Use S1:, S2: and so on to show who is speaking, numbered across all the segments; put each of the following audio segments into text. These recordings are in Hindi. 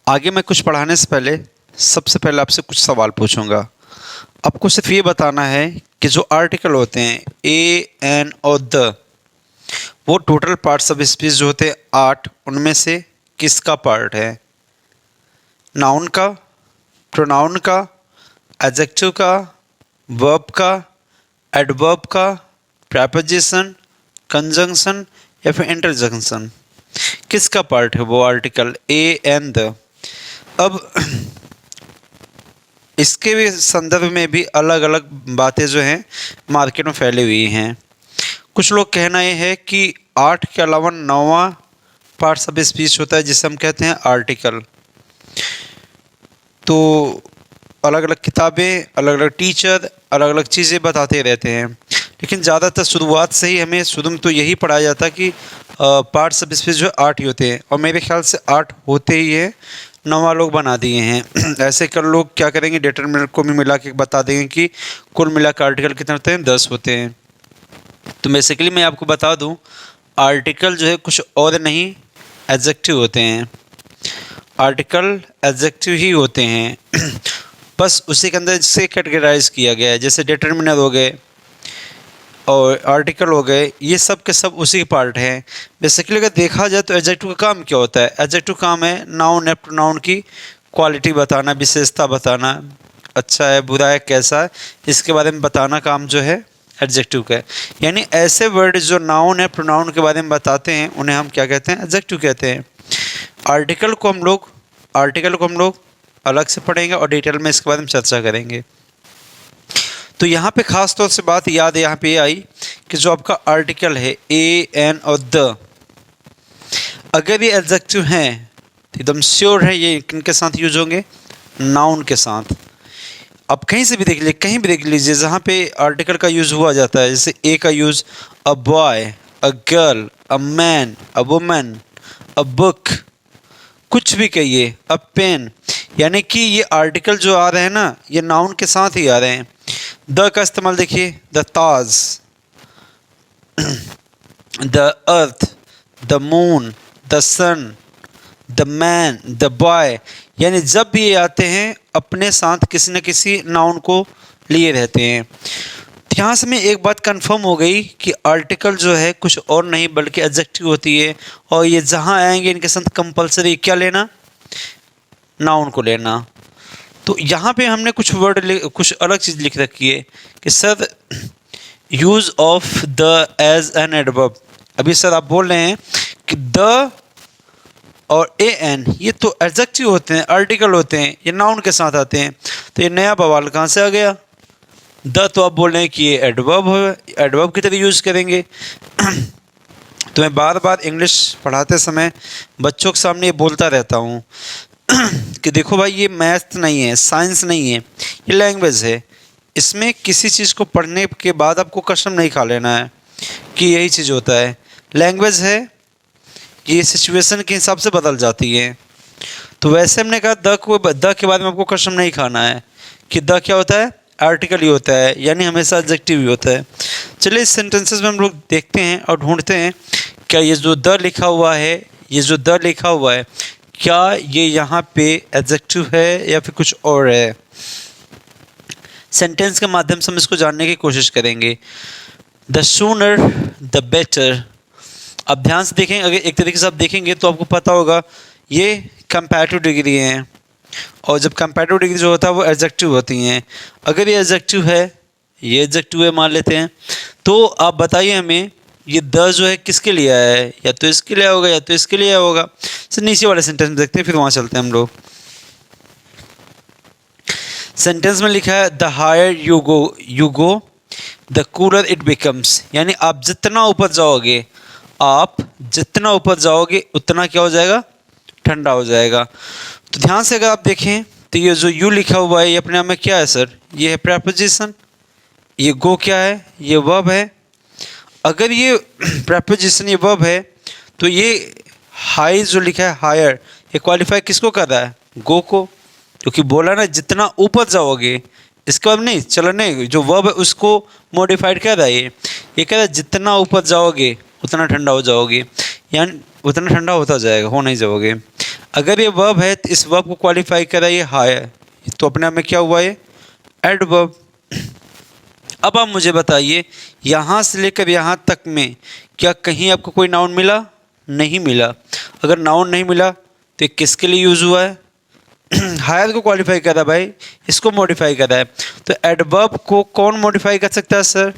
S1: आगे मैं कुछ पढ़ाने से पहले सबसे पहले आपसे कुछ सवाल पूछूंगा। आपको सिर्फ ये बताना है कि जो आर्टिकल होते हैं ए, एन और द, वो टोटल पार्ट्स ऑफ स्पीच जो होते हैं 8, उनमें से किसका पार्ट है? नाउन का, प्रोनाउन का, एडजेक्टिव का, वर्ब का, एडवर्ब का, प्रेपोजिशन, कंजंक्शन या फिर इंटरजेक्शन, किसका पार्ट है वो आर्टिकल ए, एन, द? अब इसके भी संदर्भ में भी अलग अलग बातें जो हैं मार्केट में फैली हुई हैं। कुछ लोग कहना ये है कि 8 के अलावा 9वां पार्ट्स ऑफ स्पीच होता है जिसे हम कहते हैं आर्टिकल। तो अलग अलग किताबें, अलग अलग टीचर अलग अलग चीज़ें बताते रहते हैं, लेकिन ज़्यादातर शुरुआत से ही हमें शुरू में तो यही पढ़ाया जाता कि पार्ट्स ऑफ स्पीच जो 8 ही होते हैं, और मेरे ख्याल से 8 होते ही है, 9वां लोग बना दिए हैं। ऐसे कर लोग क्या करेंगे, डिटरमिनर को भी मिला के बता देंगे कि कुल मिला के आर्टिकल कितने होते हैं, 10 होते हैं। तो बेसिकली मैं आपको बता दूं, आर्टिकल जो है कुछ और नहीं, एडजेक्टिव होते हैं। आर्टिकल एडजेक्टिव ही होते हैं। बस उसी के अंदर से कैटेगराइज किया गया है, जैसे डिटरमिनर हो गए और आर्टिकल हो गए, ये सब के सब उसी के पार्ट हैं। बेसिकली अगर देखा जाए तो एडजेक्टिव का काम क्या होता है? एडजेक्टिव काम है नाउन या प्रोनाउन की क्वालिटी बताना, विशेषता बताना, अच्छा है, बुरा है, कैसा है, इसके बारे में बताना काम जो है एडजेक्टिव का है। यानी ऐसे वर्ड जो नाउन है प्रोनाउन के बारे में बताते हैं उन्हें हम क्या कहते हैं? एडजेक्टिव कहते हैं। आर्टिकल को हम लोग अलग से पढ़ेंगे और डिटेल में इसके बारे में चर्चा करेंगे। तो यहाँ पे ख़ास तौर से बात याद यहाँ पे आई कि जो आपका आर्टिकल है ए, एन और द, अगर ये एडजेक्टिव हैं तो एकदम श्योर है ये किनके साथ यूज होंगे? नाउन के साथ। अब कहीं से भी देख लीजिए, कहीं भी देख लीजिए जहाँ पे आर्टिकल का यूज़ हुआ जाता है, जैसे ए का use a boy, a girl, a man, a woman, a book, कुछ भी कहिए, अ पेन, यानी कि ये आर्टिकल जो आ रहे हैं ना, ये नाउन के साथ ही आ रहे हैं। द का इस्तेमाल देखिए, the Taj, the earth, the moon, the sun, the man, the boy, यानी जब भी ये आते हैं अपने साथ किसी न किसी नाउन को लिए रहते हैं। तो यहाँ से मैं एक बात कंफर्म हो गई कि आर्टिकल जो है कुछ और नहीं बल्कि एडजेक्टिव होती है, और ये जहाँ आएंगे इनके साथ कंपलसरी क्या लेना? नाउन को लेना। तो यहाँ पे हमने कुछ कुछ अलग चीज़ लिख रखी है कि sir use of the as an adverb. अभी सर आप बोल रहे हैं कि द और ए एन ये तो एडजेक्टिव होते हैं, आर्टिकल होते हैं, ये नाउन के साथ आते हैं, तो ये नया बवाल कहाँ से आ गया? द तो आप बोल रहे हैं कि ये एडवर्ब है, एडवर्ब की तरह यूज़ करेंगे। तो मैं बार बार इंग्लिश पढ़ाते समय बच्चों के सामने ये बोलता रहता हूँ कि देखो भाई, ये मैथ नहीं है, साइंस नहीं है, ये लैंग्वेज है। इसमें किसी चीज़ को पढ़ने के बाद आपको कसम नहीं खा लेना है कि यही चीज़ होता है। लैंग्वेज है, ये सिचुएशन के हिसाब से बदल जाती है। तो वैसे हमने कहा द के बारे में आपको कसम नहीं खाना है कि द क्या होता है? आर्टिकल ही होता है, यानी हमेशा एडजेक्टिव ही होता है। चलिए इस सेंटेंसेस में हम लोग देखते हैं और ढूंढते हैं क्या ये जो द लिखा हुआ है, ये जो द लिखा हुआ है, क्या ये यहाँ पे एडजेक्टिव है या फिर कुछ और है? सेंटेंस के माध्यम से हम इसको जानने की कोशिश करेंगे। The sooner the better. अब ध्यान से देखें, अगर एक तरीके से आप देखेंगे तो आपको पता होगा ये कंपैरेटिव डिग्री हैं, और जब कंपैरेटिव डिग्री जो होता है वो एडजेक्टिव होती हैं। अगर ये एडजेक्टिव है, ये एडजेक्टिव है मान लेते हैं, तो आप बताइए हमें ये द जो है किसके लिए आया है? या तो इसके लिए होगा या तो इसके लिए होगा। सर नीचे वाले सेंटेंस में देखते हैं, फिर वहाँ चलते हैं हम लोग। सेंटेंस में लिखा है the higher you go the cooler it becomes, यानी आप जितना ऊपर जाओगे, आप जितना ऊपर जाओगे उतना क्या हो जाएगा? ठंडा हो जाएगा। तो ध्यान से अगर आप देखें तो ये जो यू लिखा हुआ है ये अपने आप में क्या है सर? ये है प्रेपोजिशन। ये गो क्या है? ये वर्ब है। अगर ये प्रेपोजिशन ये वर्ब है तो ये हाई जो लिखा है हायर, ये क्वालिफाई किसको कर रहा है? गो को, क्योंकि बोला ना जितना ऊपर जाओगे, इसके बाद नहीं चलने जो वर्ब है उसको मॉडिफाइड कर रहा है। ये कह रहा है जितना ऊपर जाओगे उतना ठंडा हो जाओगे, यानी उतना ठंडा होता जाएगा, हो नहीं जाओगे। अगर ये वर्ब है तो इस वर्ब को क्वालिफाई करा ये हायर, तो अपने आप में क्या हुआ ये एडवर्ब। अब आप मुझे बताइए यहाँ से लेकर यहाँ तक में क्या कहीं आपको कोई नाउन मिला? नहीं मिला। अगर नाउन नहीं मिला तो ये किसके लिए यूज़ हुआ है? हायर को क्वालिफाई करा भाई, इसको मॉडिफाई करा है। तो एडवर्ब को कौन मॉडिफाई कर सकता है सर?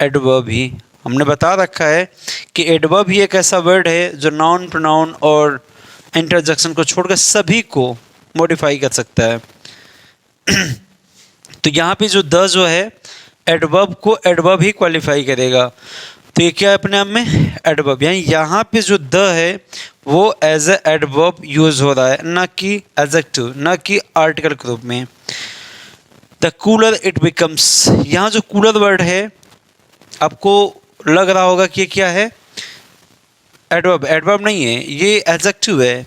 S1: एडवर्ब ही। हमने बता रखा है कि एडवर्ब ही एक ऐसा वर्ड है जो नाउन, प्रोनाउन और इंटरजेक्शन को छोड़कर सभी को मॉडिफाई कर सकता है। तो यहाँ पे जो द जो है एडवर्ब को एडवर्ब ही क्वालिफाई करेगा। तो ये क्या है अपने आप में एडवर्ब, यानी यहाँ पे जो द है वो एज ए एडवर्ब यूज हो रहा है, ना कि एडजेक्टिव, ना कि आर्टिकल के रूप में। द कूलर इट बिकम्स, यहाँ जो कूलर वर्ड है आपको लग रहा होगा कि ये क्या है? एडवर्ब। एडवर्ब नहीं है, ये एडजेक्टिव है।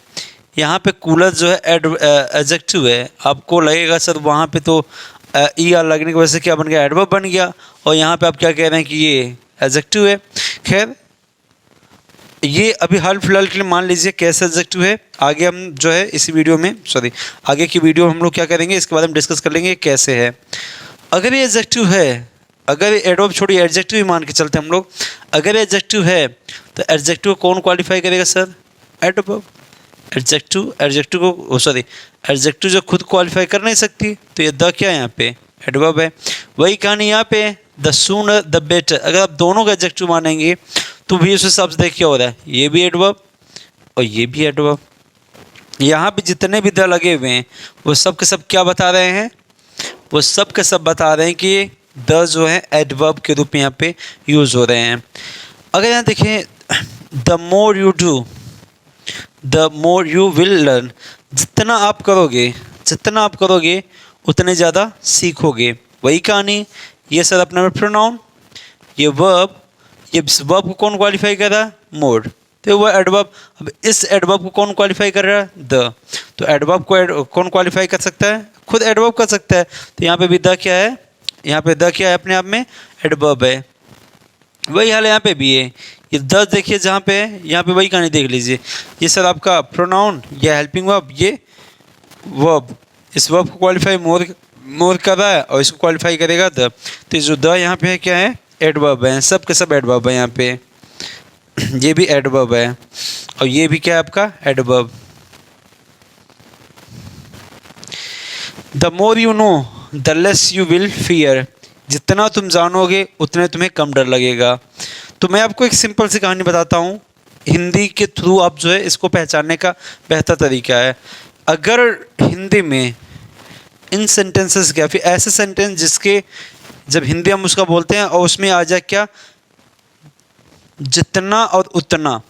S1: यहाँ पे कूलर जो है एडजेक्टिव है। आपको लगेगा सर वहाँ पे तो ई आर लगने की वजह से क्या बन गया? एडवर्ब बन गया। और यहाँ पे आप क्या कह रहे हैं कि ये एडजेक्टिव है। खैर ये अभी हाल फिलहाल के लिए मान लीजिए कैसे एडजेक्टिव है। आगे हम जो है इसी वीडियो में आगे की वीडियो हम लोग क्या करेंगे इसके बारे में डिस्कस कर लेंगे कैसे है। अगर ये एडजेक्टिव है, अगर एडवर्ब छोड़िए एडजेक्टिव ही मान के चलते हम लोग, अगर एडजेक्टिव है तो एडजेक्टिव को कौन क्वालिफाई करेगा सर? एडवर्ब। एडजेक्टिव जो खुद क्वालिफाई कर नहीं सकती, तो ये द क्या है यहाँ पे? एडवर्ब है। वही कहानी यहाँ पे द सूनर द बेटर, अगर आप दोनों का एडजेक्टिव मानेंगे तो भी उस हिसाब से देखिए क्या हो रहा है, ये भी एडवर्ब और ये भी एडवर्ब। यहाँ पे जितने भी द लगे हुए हैं वो सब के सब क्या बता रहे हैं? वो सब के सब बता रहे हैं कि द जो है एडवर्ब के रूप में यहाँ पे यूज़ हो रहे हैं। अगर यहाँ देखें the more you do the more you will learn, जितना आप करोगे उतने ज़्यादा सीखोगे। वही कहानी ये सर अपना प्रोनाउन, ये वर्ब, ये वर्ब को कौन क्वालिफाई कर रहा है? मोर। तो वह एडवर्ब। अब इस एडवर्ब को कौन क्वालिफाई कर रहा है? द। तो एडवर्ब को कौन क्वालिफाई कर सकता है? खुद एडवर्ब कर सकता है। तो यहाँ पे भी द क्या है? यहाँ पे द क्या है? अपने आप में एडवर्ब है। वही हाल यहाँ पे भी है। ये द देखिए जहाँ पे है, यहाँ पे वही कहानी देख लीजिए। ये सर आपका प्रोनाउन, ये हेल्पिंग वर्ब, ये वर्ब। इस वर्ब को क्वालिफाई मोर कर रहा है और इसको क्वालिफाई करेगा द। तो जो द यहाँ पे है क्या है? एडवर्ब है। सब के सब एडवर्ब है यहाँ पे। ये भी एडवर्ब है और ये भी क्या है आपका? Adverb. The more you know the less you will fear, जितना तुम जानोगे उतने तुम्हें कम डर लगेगा। तो मैं आपको एक सिंपल सी कहानी बताता हूँ, हिंदी के थ्रू आप जो है इसको पहचानने का बेहतर तरीका है। अगर हिंदी में इन सेंटेंसेस क्या, फिर ऐसे सेंटेंस जिसके जब हिंदी हम उसका बोलते हैं और उसमें आ जाए क्या? जितना और उतना,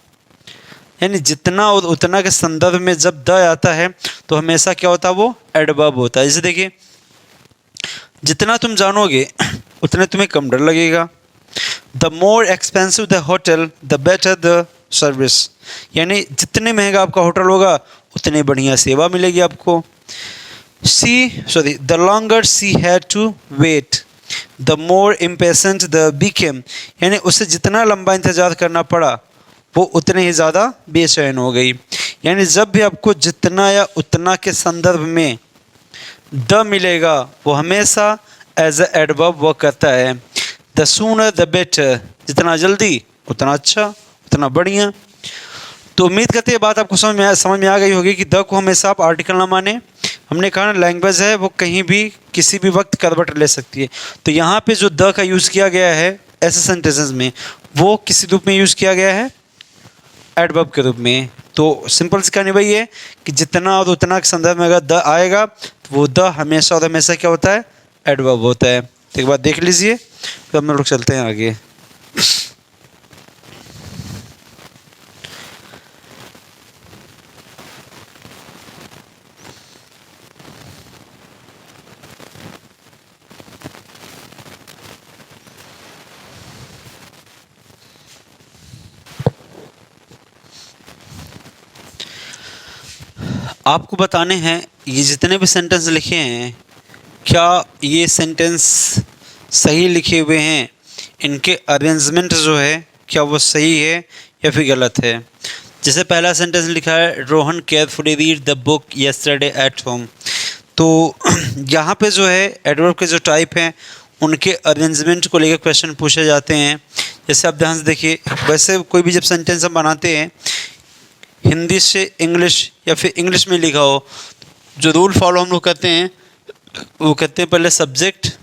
S1: यानी जितना और उतना के संदर्भ में जब द आता है तो हमेशा क्या होता है? वो एडवर्ब होता है। जैसे देखिए जितना तुम जानोगे उतने तुम्हें कम डर लगेगा। The more expensive the hotel the better the service, यानी जितने महंगा आपका होटल होगा उतनी बढ़िया सेवा मिलेगी आपको। The longer she had to wait the more impatient the became, यानी उसे जितना लंबा इंतजार करना पड़ा वो उतने ही ज़्यादा बेचैन हो गई। यानी जब भी आपको जितना या उतना के संदर्भ में द मिलेगा वो हमेशा एज ए एडवर्ब वर्क करता है। द सूनर द बेटर, जितना जल्दी उतना अच्छा, उतना बढ़िया। तो उम्मीद करते हैं बात आपको समझ में आ गई होगी कि द को हमेशा आप आर्टिकल ना माने। हमने कहा ना लैंग्वेज है वो कहीं भी किसी भी वक्त करवट ले सकती है। तो यहाँ पे जो द का यूज़ किया गया है ऐसे सेंटेंसेस में वो किसी रूप में यूज़ किया गया है? एडवर्ब के रूप में। तो सिंपल सी कहानी वही है कि जितना और उतना के संदर्भ में अगर द आएगा तो वो द हमेशा और हमेशा क्या होता है? एडवर्ब होता है। तो एक बार देख लीजिए तो हम लोग चलते हैं आगे। आपको बताने हैं ये जितने भी सेंटेंस लिखे हैं क्या ये सेंटेंस सही लिखे हुए हैं, इनके अरेंजमेंट जो है क्या वो सही है या फिर गलत है। जैसे पहला सेंटेंस लिखा है Rohan carefully read the book yesterday at home. तो यहाँ पे जो है एडवर्ब के जो टाइप हैं उनके अरेंजमेंट को लेकर क्वेश्चन पूछे जाते हैं। जैसे आप ध्यान से देखिए, वैसे कोई भी जब सेंटेंस हम बनाते हैं हिंदी से इंग्लिश या फिर इंग्लिश में लिखा हो, जो रूल फॉलो हम लोग करते हैं वो कहते हैं पहले सब्जेक्ट,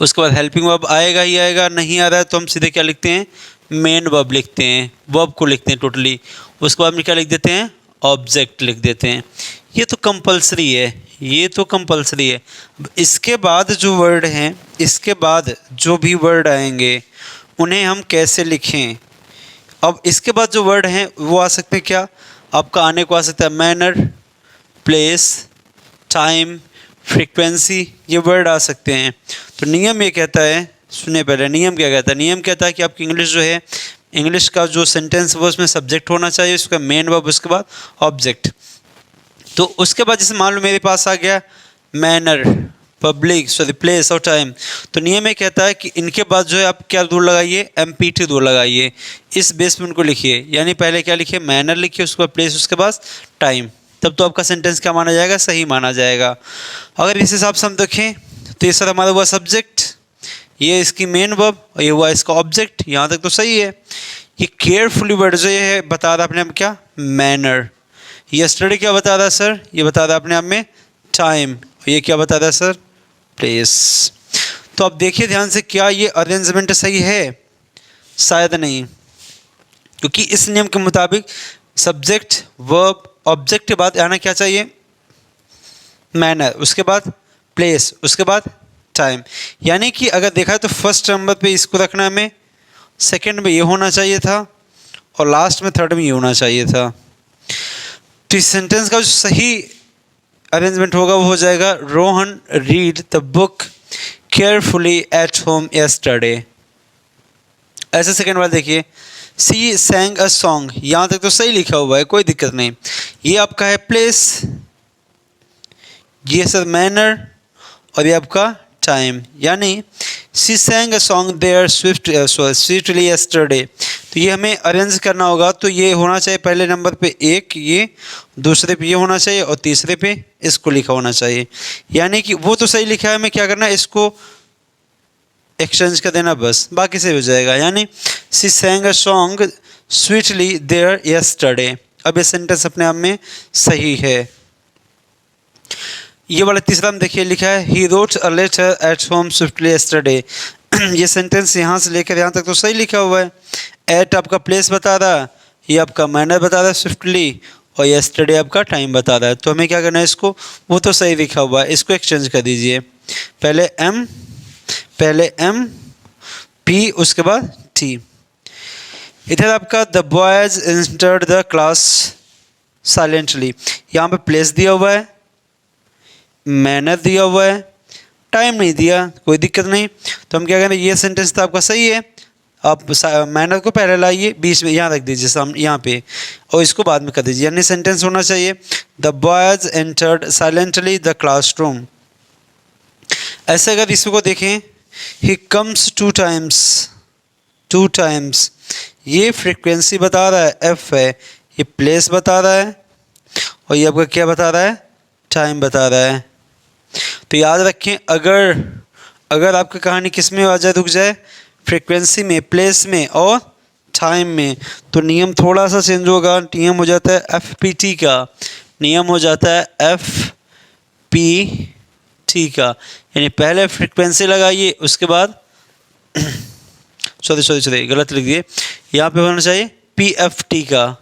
S1: उसके बाद हेल्पिंग वर्ब आएगा ही आएगा, नहीं आ रहा है तो हम सीधे क्या लिखते हैं, मेन वर्ब लिखते हैं, वर्ब को लिखते हैं टोटली। उसके बाद में क्या लिख देते हैं, ऑब्जेक्ट लिख देते हैं। ये तो कंपलसरी है, ये तो कंपलसरी है। इसके बाद जो वर्ड हैं, इसके बाद जो भी वर्ड आएंगे उन्हें हम कैसे लिखें। अब इसके बाद जो वर्ड हैं वो आ सकते हैं, क्या आपका आने को आ सकता है मैनर, प्लेस, टाइम, फ्रीक्वेंसी, ये वर्ड आ सकते हैं। तो नियम ये कहता है, सुनिए पहले नियम क्या कहता है। नियम कहता है कि आपकी इंग्लिश जो है, इंग्लिश का जो सेंटेंस वो उसमें सब्जेक्ट होना चाहिए, उसका मेन वर्ब, उसके बाद ऑब्जेक्ट। तो उसके बाद जैसे मान लो मेरे पास आ गया मैनर, पब्लिक, सॉरी प्लेस और टाइम, तो नियम ये कहता है कि इनके बाद जो है आप क्या रूल लगाइए, एमपीटी रूल लगाइए, इस बेस पे उनको लिखिए। यानी पहले क्या लिखिए, मैनर लिखिए, उसके बाद प्लेस, उसके बाद टाइम, तब तो आपका सेंटेंस क्या माना जाएगा, सही माना जाएगा। अगर इस हिसाब से हम देखें तो ये सर हमारा हुआ सब्जेक्ट, ये इसकी मेन वर्ब और ये हुआ इसका ऑब्जेक्ट, यहाँ तक तो सही है। ये केयरफुली वर्ड जो ये है बता रहा अपने आप क्या, मैनर। यस्टरडे क्या बता रहा है सर, ये बता रहा अपने आप में टाइम, और ये क्या बता रहा है सर, प्लेस। तो अब देखिए ध्यान से, क्या ये अरेंजमेंट सही है, शायद नहीं, क्योंकि इस नियम के मुताबिक सब्जेक्ट, वर्ब, ऑब्जेक्ट के बाद आना क्या चाहिए, मैनर, उसके बाद प्लेस, उसके बाद टाइम। यानी कि अगर देखा तो फर्स्ट नंबर पे इसको रखना हमें, सेकंड में ये होना चाहिए था, और लास्ट में थर्ड में ये होना चाहिए था। तो इस सेंटेंस का जो सही अरेंजमेंट होगा वो हो जाएगा Rohan read the book carefully at home yesterday. ऐसे सेकंड वाला देखिए, सी सैंग अ सॉन्ग, यहाँ तक तो सही लिखा हुआ है, कोई दिक्कत नहीं। ये आपका है प्लेस, ये सर मैनर, और ये आपका टाइम। यानी she sang a song there sweetly yesterday, तो ये हमें अरेंज करना होगा। तो ये होना चाहिए पहले नंबर पे एक, ये दूसरे पे ये होना चाहिए, और तीसरे पे इसको लिखा होना चाहिए। यानी कि वो तो सही लिखा है, हमें क्या करना है, इसको एक्सचेंज कर देना, बस बाकी से हो जाएगा। यानी she sang a song sweetly there yesterday. अब ये सेंटेंस अपने आप में सही है। ये वाला तीसरा में देखिए लिखा है he wrote a letter at home swiftly yesterday. ये सेंटेंस यहाँ से लेकर यहाँ तक तो सही लिखा हुआ है। एट आपका प्लेस बता रहा है, ये आपका मैनर बता रहा है स्विफ्टली, और यस्टरडे आपका टाइम बता रहा है। तो हमें क्या करना है, इसको, वो तो सही लिखा हुआ है, इसको एक्सचेंज कर दीजिए। पहले एम पी, उसके बाद टी। इधर आपका the boys entered the class silently, यहाँ पे प्लेस दिया हुआ है, मैनर दिया हुआ है, टाइम नहीं दिया, कोई दिक्कत नहीं। तो हम क्या करें, ये सेंटेंस तो आपका सही है, आप मैनर को पहले लाइए, बीच में यहाँ रख दीजिए यहाँ पे, और इसको बाद में कर दीजिए। यानी सेंटेंस होना चाहिए the boys entered silently the classroom. ऐसे अगर इसको देखें, ही कम्स टू टाइम्स, ये फ्रीक्वेंसी बता रहा है, एफ है, ये प्लेस बता रहा है, और ये आपका क्या बता रहा है, टाइम बता रहा है। तो याद रखें, अगर आपकी कहानी किस में आ जाए, रुक जाए, फ्रीक्वेंसी में, प्लेस में और टाइम में, तो नियम थोड़ा सा चेंज होगा। नियम हो जाता है FPT का, नियम हो जाता है FPT का। यानी पहले फ्रीक्वेंसी लगाइए, उसके बाद सॉरी गलत लिख दिए, यहाँ पे होना चाहिए PFT का,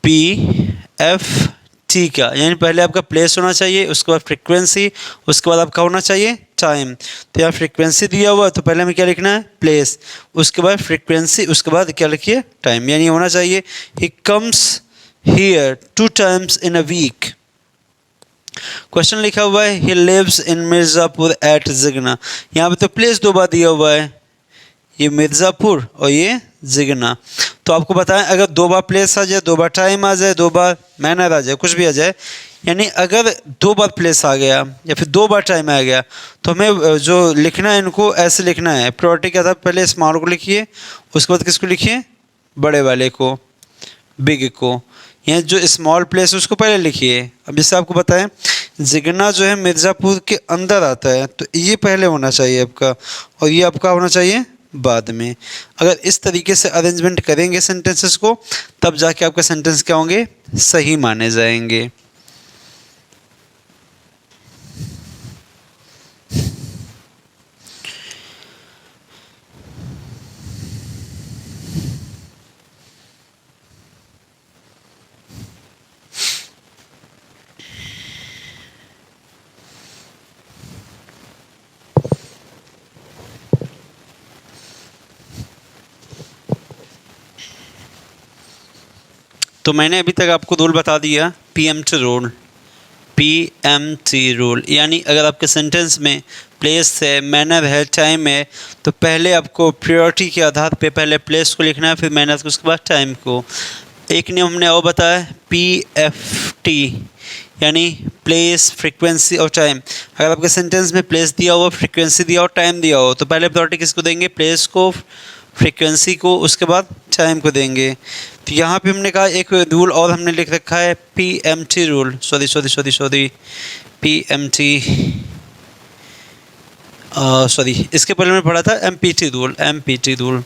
S1: PFT का। यानी पहले आपका प्लेस होना चाहिए, उसके बाद फ्रीक्वेंसी, उसके बाद आपका होना चाहिए टाइम। तो यहाँ फ्रीक्वेंसी दिया हुआ, तो पहले हमें क्या लिखना है, प्लेस, उसके बाद फ्रीक्वेंसी, उसके बाद क्या लिखिए, टाइम। यानी होना चाहिए he comes here 2 times in a week। Question लिखा हुआ है he lives in Mirzapur at Jigna, यहाँ पे तो प्लेस 2 बार दिया हुआ है, ये मिर्ज़ापुर और ये जिगना। तो आपको बताएं, अगर 2 बार प्लेस आ जाए, 2 बार टाइम आ जाए, 2 बार मैनर आ जाए, कुछ भी आ जाए, यानी अगर 2 बार प्लेस आ गया या फिर 2 बार टाइम आ गया, तो हमें जो लिखना है, इनको ऐसे लिखना है। प्रायोरिटी के आधार पर पहले स्मॉल को लिखिए, उसके बाद किसको लिखिए, बड़े वाले को, बिग को। यहाँ जो स्मॉल प्लेस है उसको पहले लिखिए। अब जैसे आपको बताएं जिगना जो है मिर्ज़ापुर के अंदर आता है, तो ये पहले होना चाहिए आपका, और ये आपका होना चाहिए बाद में। अगर इस तरीके से अरेंजमेंट करेंगे सेंटेंसेस को, तब जाके आपके सेंटेंस क्या होंगे, सही माने जाएंगे। तो मैंने अभी तक आपको रूल बता दिया, पीएमटी रूल। पीएमटी रूल यानी अगर आपके सेंटेंस में प्लेस है, मैनर है, टाइम है, तो पहले आपको प्रायोरिटी के आधार पे पहले प्लेस को लिखना है, फिर मैनर को, उसके बाद टाइम को। एक नियम हमने और बताया, पीएफटी यानी प्लेस, फ्रीक्वेंसी और टाइम। अगर आपके सेंटेंस में प्लेस दिया हो, फ्रीक्वेंसी दिया हो, टाइम दिया हो, तो पहले प्रायोरिटी किसको देंगे, प्लेस को, फ्रीक्वेंसी को, उसके बाद टाइम को देंगे। तो यहाँ पे हमने कहा एक रूल और हमने लिख रखा है, PMT rule, sorry PMT, sorry इसके पहले मैंने पढ़ा था empty rule, empty rule.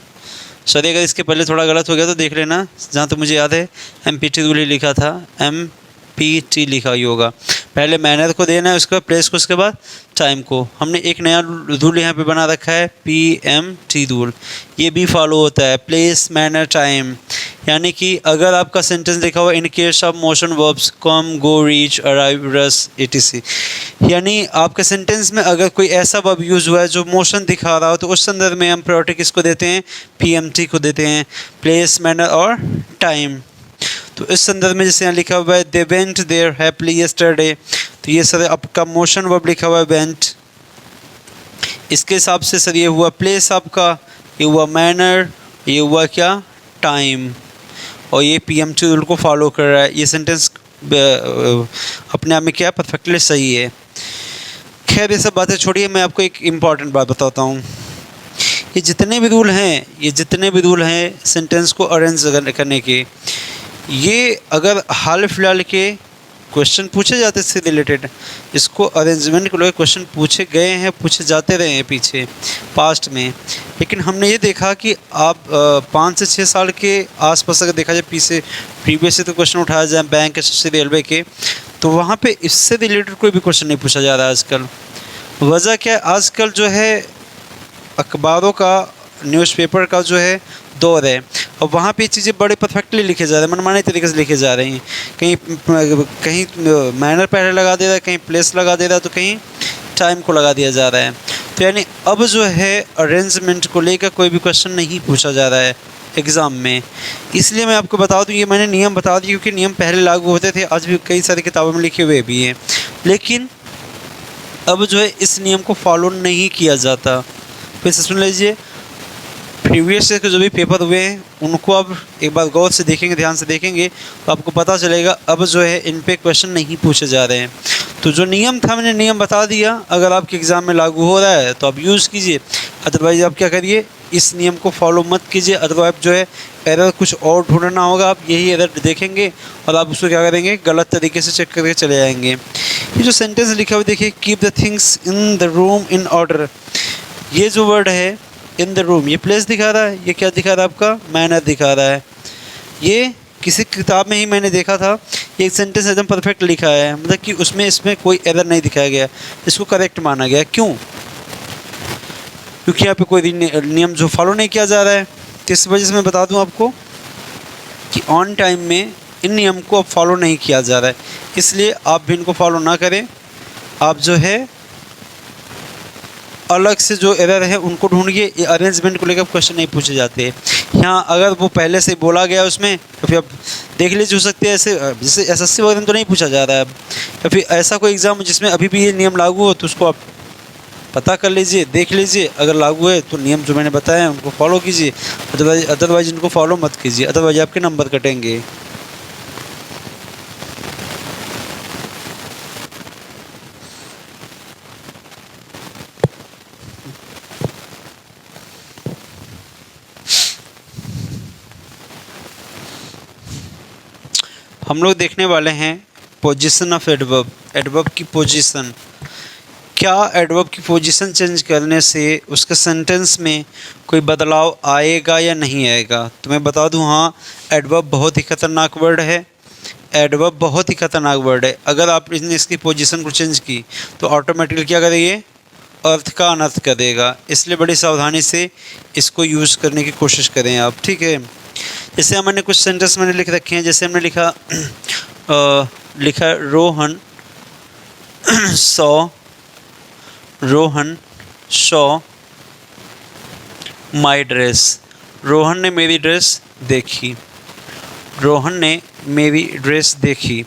S1: Sorry अगर इसके पहले थोड़ा गलत हो गया तो देख लेना, जहाँ तो मुझे याद है एमपीटी रूल ही लिखा था, एमपीटी लिखा ही होगा। पहले मैनर को देना है, उसके बाद प्लेस को, उसके बाद टाइम को। हमने एक नया रूल यहाँ पे बना रखा है, पीएमटी रूल। ये भी फॉलो होता है, प्लेस, मैनर, टाइम। यानी कि अगर आपका सेंटेंस लिखा हुआ in case of motion verbs come, go, reach, arrive, रस, etc, यानी आपके सेंटेंस में अगर कोई ऐसा वर्ब यूज़ हुआ है जो मोशन दिखा रहा हो, तो उस संदर्भ में हम प्रायोरिटी किसको देते हैं, पीएमटी को देते हैं, प्लेस, मैनर और टाइम। तो इस संदर्भ में जैसे यहाँ लिखा हुआ है, they went there happily yesterday, तो ये सर आपका मोशन वर्ब लिखा हुआ है वेंट। इसके हिसाब से सर ये हुआ प्लेस आपका, ये हुआ मैनर, ये हुआ क्या, टाइम, और ये पीएमटी रूल को फॉलो कर रहा है। ये सेंटेंस अपने आप में क्या परफेक्टली सही है। खैर ये सब बातें छोड़िए, मैं आपको एक इम्पॉर्टेंट बात बताता हूँ। ये जितने भी रूल हैं सेंटेंस को अरेंज करने के, ये अगर हाल फिलहाल के क्वेश्चन पूछे जाते इससे रिलेटेड, इसको अरेंजमेंट को लेकर क्वेश्चन पूछे गए हैं, पूछे जाते रहे हैं पीछे पास्ट में। लेकिन हमने ये देखा कि आप 5 से 6 साल के आसपास अगर देखा जाए पीछे प्रीवियस से तो क्वेश्चन उठाया जाए बैंक, एसएससी, रेलवे के, तो वहाँ पे इससे रिलेटेड कोई भी क्वेश्चन नहीं पूछा जा रहा है आजकल। वजह क्या है, आजकल जो है अखबारों का, न्यूज़पेपर का जो है दौर है, और वहाँ पे चीज़ें बड़े परफेक्टली लिखे जा रहे हैं, मनमाने तरीके से लिखे जा रहे हैं। कहीं मैनर पहले लगा दे रहा है, कहीं प्लेस लगा दे रहा है, तो कहीं टाइम को लगा दिया जा रहा है। तो यानी अब जो है अरेंजमेंट को लेकर कोई भी क्वेश्चन नहीं पूछा जा रहा है एग्ज़ाम में। इसलिए मैं आपको बता दूँ, ये मैंने नियम बता दिए क्योंकि नियम पहले लागू होते थे, आज भी कई सारी किताबों में लिखे हुए भी हैं, लेकिन अब जो है इस नियम को फॉलो नहीं किया जाता। फिर से सुन लीजिए, प्रीवियस के जो भी पेपर हुए हैं उनको अब एक बार गौर से देखेंगे, ध्यान से देखेंगे, तो आपको पता चलेगा अब जो है इन पे क्वेश्चन नहीं पूछे जा रहे हैं। तो जो नियम था मैंने नियम बता दिया, अगर आपके एग्ज़ाम में लागू हो रहा है तो आप यूज़ कीजिए, अदरवाइज़ आप क्या करिए, इस नियम को फॉलो मत कीजिए। अदरवाइज जो है एरर कुछ और ढूंढना होगा, आप यही एरर देखेंगे और आप उसको क्या करेंगे, गलत तरीके से चेक करके चले जाएंगे। ये जो सेंटेंस लिखा हुआ देखिए, keep the things in the room in order, ये जो वर्ड है इन द रूम, ये प्लेस दिखा रहा है, ये क्या दिखा रहा है आपका, मैनर दिखा रहा है। ये किसी किताब में ही मैंने देखा था, ये एक सेंटेंस एकदम परफेक्ट लिखा है, मतलब कि इसमें कोई एरर नहीं दिखाया गया, इसको करेक्ट माना गया। क्यों? क्योंकि यहाँ पे कोई नियम जो फॉलो नहीं किया जा रहा है। तो इस वजह से मैं बता दूँ आपको कि ऑन टाइम में इन नियम को अब फॉलो नहीं किया जा रहा है, इसलिए आप भी इनको फॉलो ना करें। आप जो है अलग से जो एरर है उनको ढूंढिए, ये अरेंजमेंट को लेकर क्वेश्चन नहीं पूछे जाते। यहाँ अगर वो पहले से बोला गया उसमें, तो फिर आप देख लीजिए, हो सकते हैं ऐसे जैसे एसएससी वगैरह में तो नहीं पूछा जा रहा है, या फिर ऐसा कोई एग्ज़ाम जिसमें अभी भी ये नियम लागू हो, तो उसको आप पता कर लीजिए, देख लीजिए, अगर लागू है तो नियम जो मैंने बताए हैं उनको फॉलो कीजिए, अदरवाइज इनको फॉलो मत कीजिए, अदरवाइज आपके नंबर कटेंगे। हम लोग देखने वाले हैं पोजीशन ऑफ एडवर्ब, एडवर्ब की पोजीशन। क्या एडवर्ब की पोजीशन चेंज करने से उसके सेंटेंस में कोई बदलाव आएगा या नहीं आएगा? तो मैं बता दूं, हाँ, एडवर्ब बहुत ही खतरनाक वर्ड है। एडवर्ब बहुत ही खतरनाक वर्ड है। अगर आप इसकी पोजीशन को चेंज की तो ऑटोमेटिकली क्या करेंगे, अर्थ का अनर्थ कर देगा। इसलिए बड़ी सावधानी से इसको यूज़ करने की कोशिश करें आप, ठीक है। जैसे हमने कुछ सेंटेंस मैंने लिख रखे हैं, जैसे हमने लिखा Rohan saw my dress. Rohan ने मेरी ड्रेस देखी। रोहन ने मेरी ड्रेस देखी।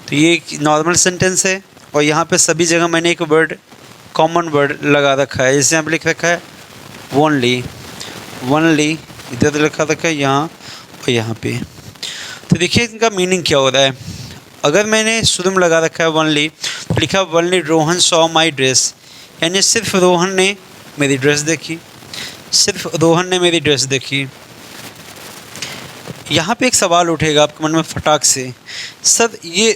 S1: तो ये एक नॉर्मल सेंटेंस है और यहाँ पे सभी जगह मैंने एक वर्ड, कॉमन वर्ड लगा रखा है। जैसे यहाँ पे लिख रखा है ओनली, ओनली इधर लिखा रखा है, यहाँ और यहाँ पे। तो देखिए इनका मीनिंग क्या हो रहा है। अगर मैंने शुरू में लगा रखा है ओनली, तो लिखा only Rohan saw my dress, यानी सिर्फ रोहन ने मेरी ड्रेस देखी, सिर्फ रोहन ने मेरी ड्रेस देखी। यहाँ पे एक सवाल उठेगा आपके मन में फटाक से, सर ये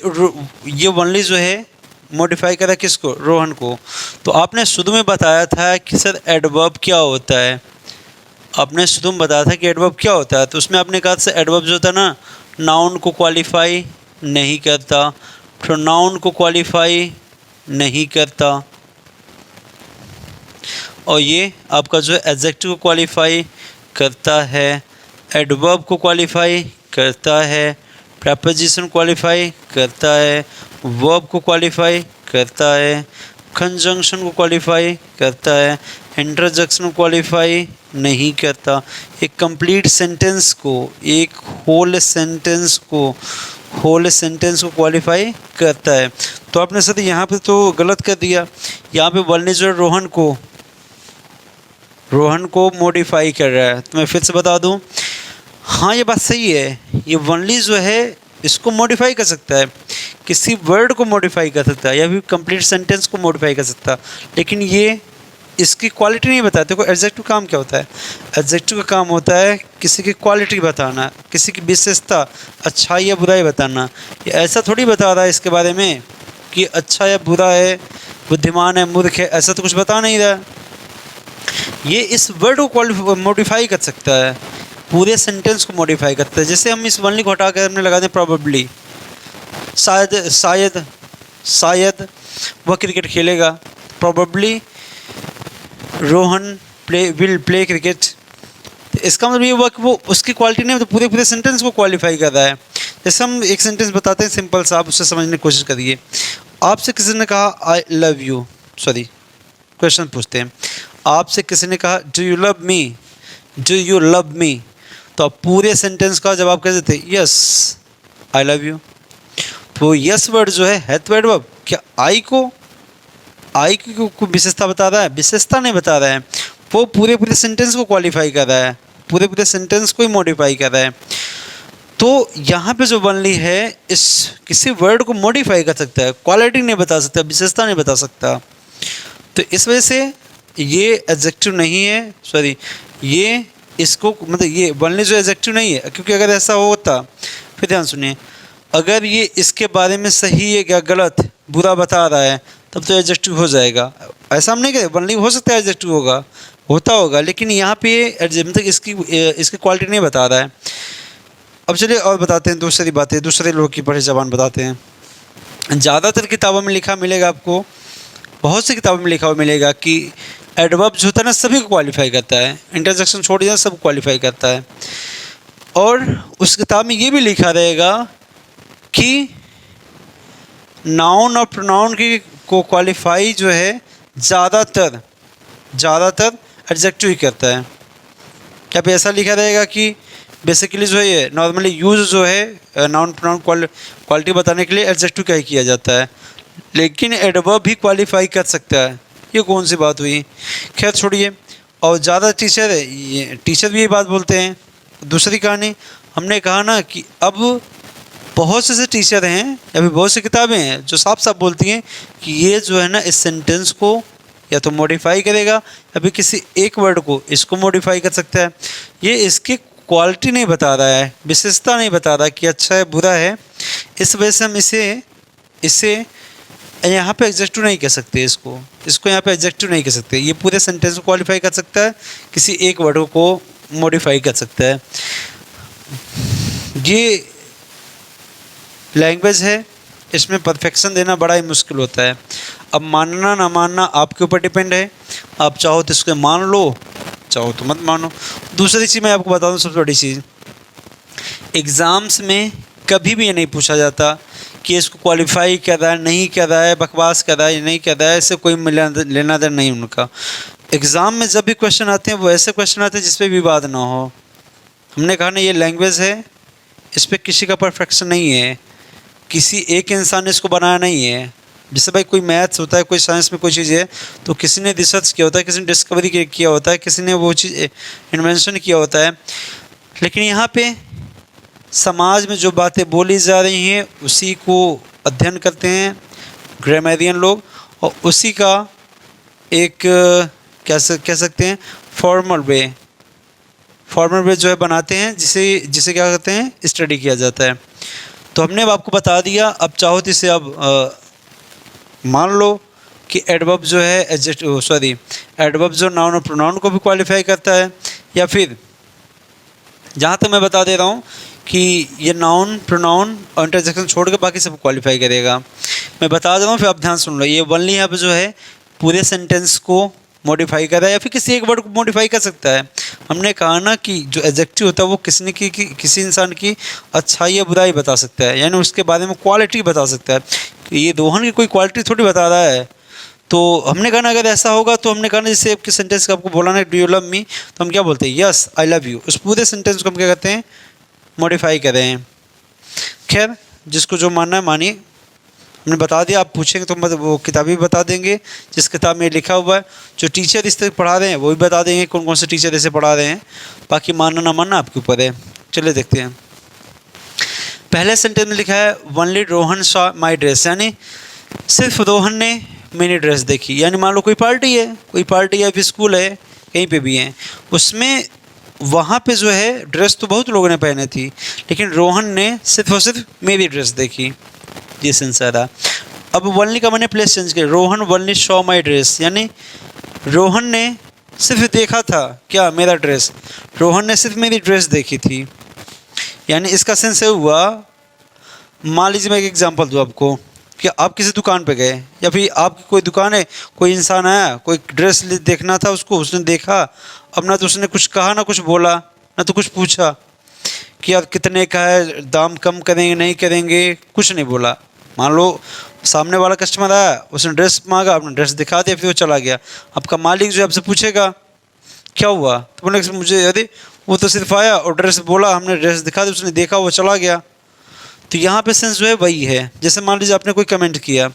S1: ओनली जो है मॉडिफाई करा किसको, रोहन को। तो आपने शुरू में बताया था कि सर एडवर्ब क्या होता है, आपने शुरू में बताया था कि एडवर्ब क्या होता है। तो उसमें आपने कहा सर एडवर्ब जो होता है ना, नाउन को क्वालिफाई नहीं करता, प्रोनाउन को क्वालिफाई नहीं करता, और ये आपका जो है एडजेक्टिव को क्वालिफाई करता है, एडवर्ब को क्वालिफाई करता है, प्रेपोजिशन क्वालिफाई करता है, वर्ब को क्वालिफाई करता है, कंजंक्शन को क्वालिफाई करता है, इंटरजेक्शन को क्वालिफाई नहीं करता। एक कंप्लीट सेंटेंस को, एक होल सेंटेंस को क्वालिफाई करता है। तो आपने सर यहाँ पे तो गलत कर दिया, यहाँ पे वनली जो रोहन को मॉडिफाई कर रहा है। तो मैं फिर से बता दूं, हाँ ये बात सही है, ये वनली जो है इसको मॉडिफाई कर सकता है, किसी वर्ड को मॉडिफाई कर सकता है या फिर कंप्लीट सेंटेंस को मॉडिफाई कर सकता है, लेकिन ये इसकी क्वालिटी नहीं बताते। देखो एडजेक्टिव काम क्या होता है, एडजेक्टिव का काम होता है किसी की क्वालिटी बताना, किसी की विशेषता, अच्छाई या बुराई बताना। ये ऐसा थोड़ी बता रहा है इसके बारे में कि अच्छा या बुरा है, बुद्धिमान है, मूर्ख है, ऐसा तो कुछ बता नहीं रहा। ये इस वर्ड को मॉडिफाई कर सकता है, पूरे सेंटेंस को मॉडिफाई करता है। जैसे हम इस वनली को हटा कर हमने लगा दें प्रॉबेबली, शायद वह क्रिकेट खेलेगा, probably Rohan will play cricket. इसका मतलब ये हुआ कि वो उसकी क्वालिटी नहीं, तो पूरे सेंटेंस को क्वालिफाई कर रहा है। जैसे हम एक सेंटेंस बताते हैं सिंपल सा, आप उससे समझने की कोशिश करिए। आपसे किसी ने कहा I love you, sorry question पूछते हैं, आपसे किसी ने कहा do you love me, do you love me, तो आप पूरे सेंटेंस का जवाब कैसे थे, यस आई लव यू। तो यस वर्ड जो है तो एडवर्ब, क्या आई को विशेषता बता रहा है, विशेषता नहीं बता रहा है, वो पूरे सेंटेंस को क्वालिफाई कर रहा है, पूरे सेंटेंस को ही मॉडिफाई कर रहा है। तो यहाँ पे जो वनली है इस किसी वर्ड को मॉडिफाई कर सकता है, क्वालिटी नहीं बता सकता, विशेषता नहीं बता सकता। तो इस वजह से ये एडजेक्टिव नहीं है, सॉरी ये इसको मतलब ये वनली जो एडजेक्टिव नहीं है, क्योंकि अगर ऐसा होता, फिर ध्यान सुनिए, अगर ये इसके बारे में सही है या गलत, बुरा बता रहा है, तब तो एडजेक्टिव हो जाएगा। ऐसा हम नहीं करें, वनली हो सकता है एडजेक्टिव होता होगा, लेकिन यहाँ पे मतलब इसकी क्वालिटी नहीं बता रहा है। अब चलिए और बताते हैं दूसरी बातें, दूसरे लोग की पढ़ी ज़बान बताते हैं। ज़्यादातर किताबों में लिखा मिलेगा आपको, बहुत सी किताबों में लिखा हुआ मिलेगा कि एडवर्ब जो होता है ना सभी को क्वालिफाई करता है, इंटरजेक्शन छोड़ दिया सब क्वालिफाई करता है। और उस किताब में ये भी लिखा रहेगा कि नाउन और प्रोनाउन को क्वालिफाई जो है ज़्यादातर एडजेक्टिव ही करता है। क्या पे ऐसा लिखा रहेगा कि बेसिकली जो है ये नॉर्मली यूज़ जो है नाउन प्रोनाउन क्वालिटी बताने के लिए एडजेक्टिव का ही किया जाता है, लेकिन एडवर्ब भी क्वालिफाई कर सकता है। ये कौन सी बात हुई, खैर छोड़िए। और ज़्यादा टीचर भी ये बात बोलते हैं। दूसरी कहानी, हमने कहा ना कि अब बहुत से टीचर हैं या फिर बहुत सी किताबें हैं जो साफ साफ बोलती हैं कि ये जो है ना इस सेंटेंस को या तो मॉडिफाई करेगा या फिर किसी एक वर्ड को इसको मॉडिफाई कर सकता है। ये इसकी क्वालिटी नहीं बता रहा है, विशेषता नहीं बता रहा कि अच्छा है बुरा है, इस वजह से हम इसे यहाँ पे एडजेक्टिव नहीं कह सकते, इसको यहाँ पे एडजेक्टिव नहीं कह सकते। ये पूरे सेंटेंस को क्वालिफाई कर सकता है, किसी एक वर्ड को मॉडिफाई कर सकता है। ये लैंग्वेज है, इसमें परफेक्शन देना बड़ा ही मुश्किल होता है। अब मानना ना मानना आपके ऊपर डिपेंड है, आप चाहो तो इसको मान लो, चाहो तो मत मानो। दूसरी चीज़ मैं आपको बता दूँ, सबसे बड़ी चीज़, एग्ज़ाम्स में कभी भी ये नहीं पूछा जाता कि इसको क्वालिफाई कर रहा है नहीं कर रहा है, बकवास कर रहा है नहीं कर रहा है, इससे कोई लेना देना नहीं उनका। एग्ज़ाम में जब भी क्वेश्चन आते हैं वो ऐसे क्वेश्चन आते हैं जिस पे विवाद ना हो। हमने कहा ना ये लैंग्वेज है, इस पर किसी का परफेक्शन नहीं है, किसी एक इंसान ने इसको बनाया नहीं है। जैसे भाई कोई मैथ्स होता है, कोई साइंस में कोई चीज़ है तो किसी ने रिसर्च किया होता है, किसी ने डिस्कवरी किया होता है, किसी ने वो चीज़ इन्वेंशन किया होता है। लेकिन यहाँ पे समाज में जो बातें बोली जा रही हैं उसी को अध्ययन करते हैं ग्रामरियन लोग, और उसी का एक कह सकते हैं फॉर्मल वे जो है बनाते हैं, जिसे क्या कहते हैं स्टडी किया जाता है। तो हमने अब आपको बता दिया, अब चाहो तो इसे अब मान लो कि एडवर्ब जो है एडवर्ब जो नाउन और प्रोनाउन को भी क्वालिफाई करता है, या फिर जहाँ तक मैं बता दे रहा हूँ कि ये नाउन प्रोनाउन और इंटरजेक्शन छोड़ के बाकी सब क्वालिफाई करेगा। मैं बता दे रहा हूँ, फिर आप ध्यान सुन लो। ये ओनली यहाँ पे जो है पूरे सेंटेंस को मॉडिफाई कर रहा है या फिर किसी एक वर्ड को मॉडिफाई कर सकता है। हमने कहा ना कि जो एडजेक्टिव होता है वो किसी इंसान की अच्छाई या बुराई बता सकता है, यानी उसके बारे में क्वालिटी बता सकता है। ये रोहन की कोई क्वालिटी थोड़ी बता रहा है। तो हमने कहा ना अगर ऐसा होगा तो हमने कहा ना जैसे आपके सेंटेंस का आपको बोला ना डू यू लव मी, तो हम क्या बोलते हैं यस आई लव यू। उस पूरे सेंटेंस को हम क्या कहते हैं मॉडिफाई कर रहे हैं। खैर जिसको जो मानना है मानिए, हमने बता दिया। आप पूछेंगे तो मतलब वो किताबें भी बता देंगे जिस किताब में लिखा हुआ है। जो टीचर इस तरह पढ़ा रहे हैं वो भी बता देंगे कौन कौन से टीचर ऐसे पढ़ा रहे हैं। बाकी मानना ना मानना आपके ऊपर है। चलिए देखते हैं। पहले सेंटेंस में लिखा है only Rohan saw my dress, यानी सिर्फ रोहन ने मेरी ड्रेस देखी। यानी मान लो कोई पार्टी है फिर स्कूल है कहीं पे भी है, उसमें वहाँ पे जो है ड्रेस तो बहुत लोगों ने पहने थी लेकिन रोहन ने सिर्फ और सिर्फ मेरी ड्रेस देखी। ये सेंस आ रहा। अब ओनली का मैंने प्लेस चेंज किया, Rohan only Shaw my dress, यानी रोहन ने सिर्फ देखा था क्या मेरा ड्रेस, रोहन ने सिर्फ मेरी ड्रेस देखी थी। यानी इसका सेंस हुआ, मान लीजिए मैं एक एग्जांपल दूँ आपको कि आप किसी दुकान पे गए या फिर आपकी कोई दुकान है, कोई इंसान आया, कोई ड्रेस देखना था उसको, उसने देखा, अब ना तो उसने कुछ कहा ना कुछ बोला ना तो कुछ पूछा कि यार कितने का है, दाम कम करेंगे नहीं करेंगे, कुछ नहीं बोला। मान लो सामने वाला कस्टमर आया, उसने ड्रेस मांगा, आपने ड्रेस दिखा दिया, फिर वो चला गया। आपका मालिक जो आपसे पूछेगा क्या हुआ, तो बोले मुझे अरे वो तो सिर्फ आया और ड्रेस बोला, हमने ड्रेस दिखा दी, उसने देखा वो चला गया। तो यहाँ पे सेंस जो है वही है। जैसे मान लीजिए आपने कोई कमेंट किया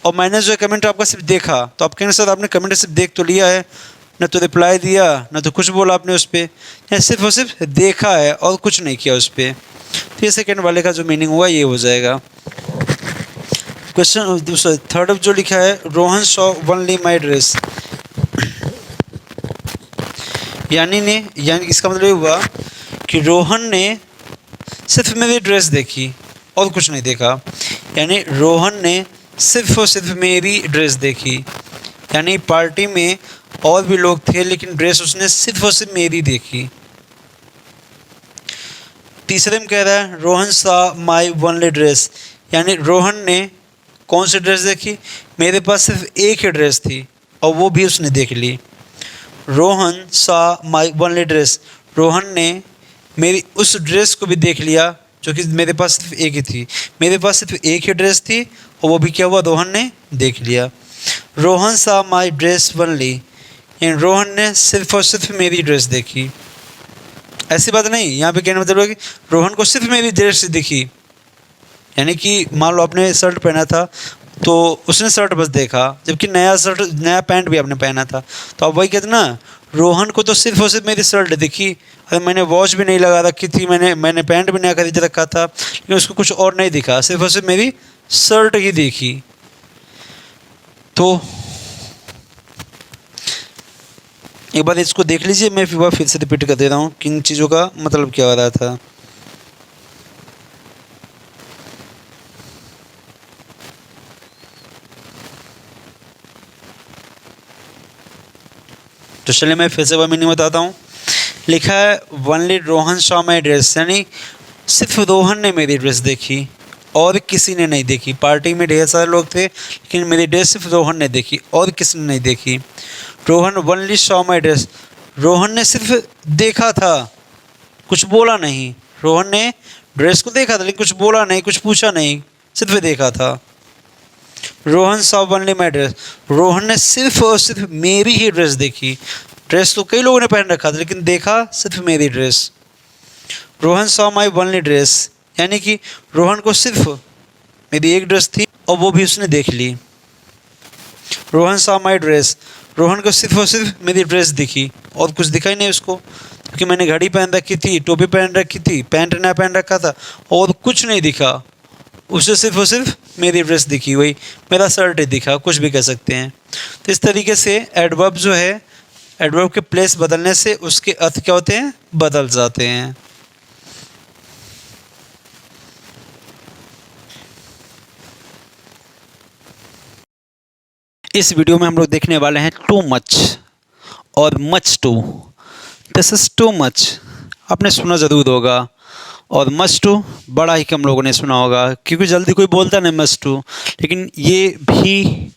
S1: और मैंने जो है कमेंट आपका सिर्फ देखा, तो आप कहेंगे सर आपने कमेंट सिर्फ देख तो लिया है, न तो रिप्लाई दिया न तो कुछ बोला आपने उस पर, सिर्फ और सिर्फ देखा है और कुछ नहीं किया उस पर। तो ये सेकेंड वाले का जो मीनिंग हुआ ये हो जाएगा। क्वेश्चन दूसरा थर्ड जो लिखा है Rohan saw only my dress, यानी इसका मतलब ये हुआ कि रोहन ने सिर्फ मेरी ड्रेस देखी और कुछ नहीं देखा। यानी रोहन ने सिर्फ और सिर्फ मेरी ड्रेस देखी, यानी पार्टी में और भी लोग थे लेकिन ड्रेस उसने सिर्फ और सिर्फ मेरी देखी। तीसरे में कह रहा है रोहन सा माई ओनली ड्रेस, यानी रोहन ने कौन सी ड्रेस देखी, मेरे पास सिर्फ एक ही ड्रेस थी और वो भी उसने देख ली। रोहन सा माई ओनली ड्रेस, रोहन ने मेरी उस ड्रेस को भी देख लिया जो कि मेरे पास सिर्फ एक ही थी। मेरे पास सिर्फ एक ही ड्रेस थी और वो भी क्या हुआ, रोहन ने देख लिया। रोहन सा माई ड्रेस ओनली, यानी रोहन ने सिर्फ और सिर्फ मेरी ड्रेस देखी। ऐसी बात नहीं, यहाँ पे कहने मतलब है कि रोहन को सिर्फ मेरी ड्रेस दिखी, यानी कि मान लो आपने शर्ट पहना था तो उसने शर्ट बस देखा, जबकि नया पैंट भी आपने पहना था। तो आप वही कहते ना रोहन को तो सिर्फ और सिर्फ मेरी शर्ट दिखी, अरे मैंने वॉच भी नहीं लगा रखी थी, मैंने पैंट भी नया खरीद रखा था लेकिन उसको कुछ और नहीं दिखा, सिर्फ और सिर्फ मेरी शर्ट ही देखी। तो एक बार इसको देख लीजिए, मैं फिर से रिपीट कर दे रहा हूँ कि इन चीज़ों का मतलब क्या हो रहा था। तो चलिए मैं फिर से वह मीनिंग बताता हूँ। लिखा है only Rohan saw my dress, यानी सिर्फ रोहन ने मेरी ड्रेस देखी और किसी ने नहीं देखी। पार्टी में ढेर सारे लोग थे लेकिन मेरी ड्रेस सिर्फ रोहन ने देखी और किसी ने नहीं देखी। Rohan only saw my dress, Rohan ने सिर्फ देखा था, कुछ बोला नहीं। रोहन ने ड्रेस को देखा था लेकिन कुछ बोला नहीं, कुछ पूछा नहीं, सिर्फ देखा था। रोहन सॉ वनली माई ड्रेस, रोहन ने सिर्फ और सिर्फ मेरी ही ड्रेस देखी। ड्रेस तो कई लोगों ने पहन रखा था लेकिन देखा सिर्फ मेरी ड्रेस। रोहन सॉ माई वनली ड्रेस, यानी कि रोहन को सिर्फ मेरी एक ड्रेस थी और वो भी उसने देख ली। Rohan saw my dress, Rohan को सिर्फ और सिर्फ मेरी ड्रेस दिखी और कुछ दिखा ही नहीं उसको, क्योंकि मैंने घड़ी पहन रखी थी, टोपी पहन रखी थी, पैंट नया पहन रखा था और कुछ नहीं दिखा। उसे सिर्फ और सिर्फ मेरी ड्रेस दिखी, वही मेरा शर्ट ही दिखा, कुछ भी कह सकते हैं। तो इस तरीके से एडवर्ब जो है, एडवर्ब के प्लेस बदलने से उसके अर्थ क्या होते हैं, बदल जाते हैं। इस वीडियो में हम लोग देखने वाले हैं टू मच और much too. This is too much, आपने सुना ज़रूर होगा, और मच टू बड़ा ही कम लोगों ने सुना होगा क्योंकि जल्दी कोई बोलता नहीं मच टू, लेकिन ये भी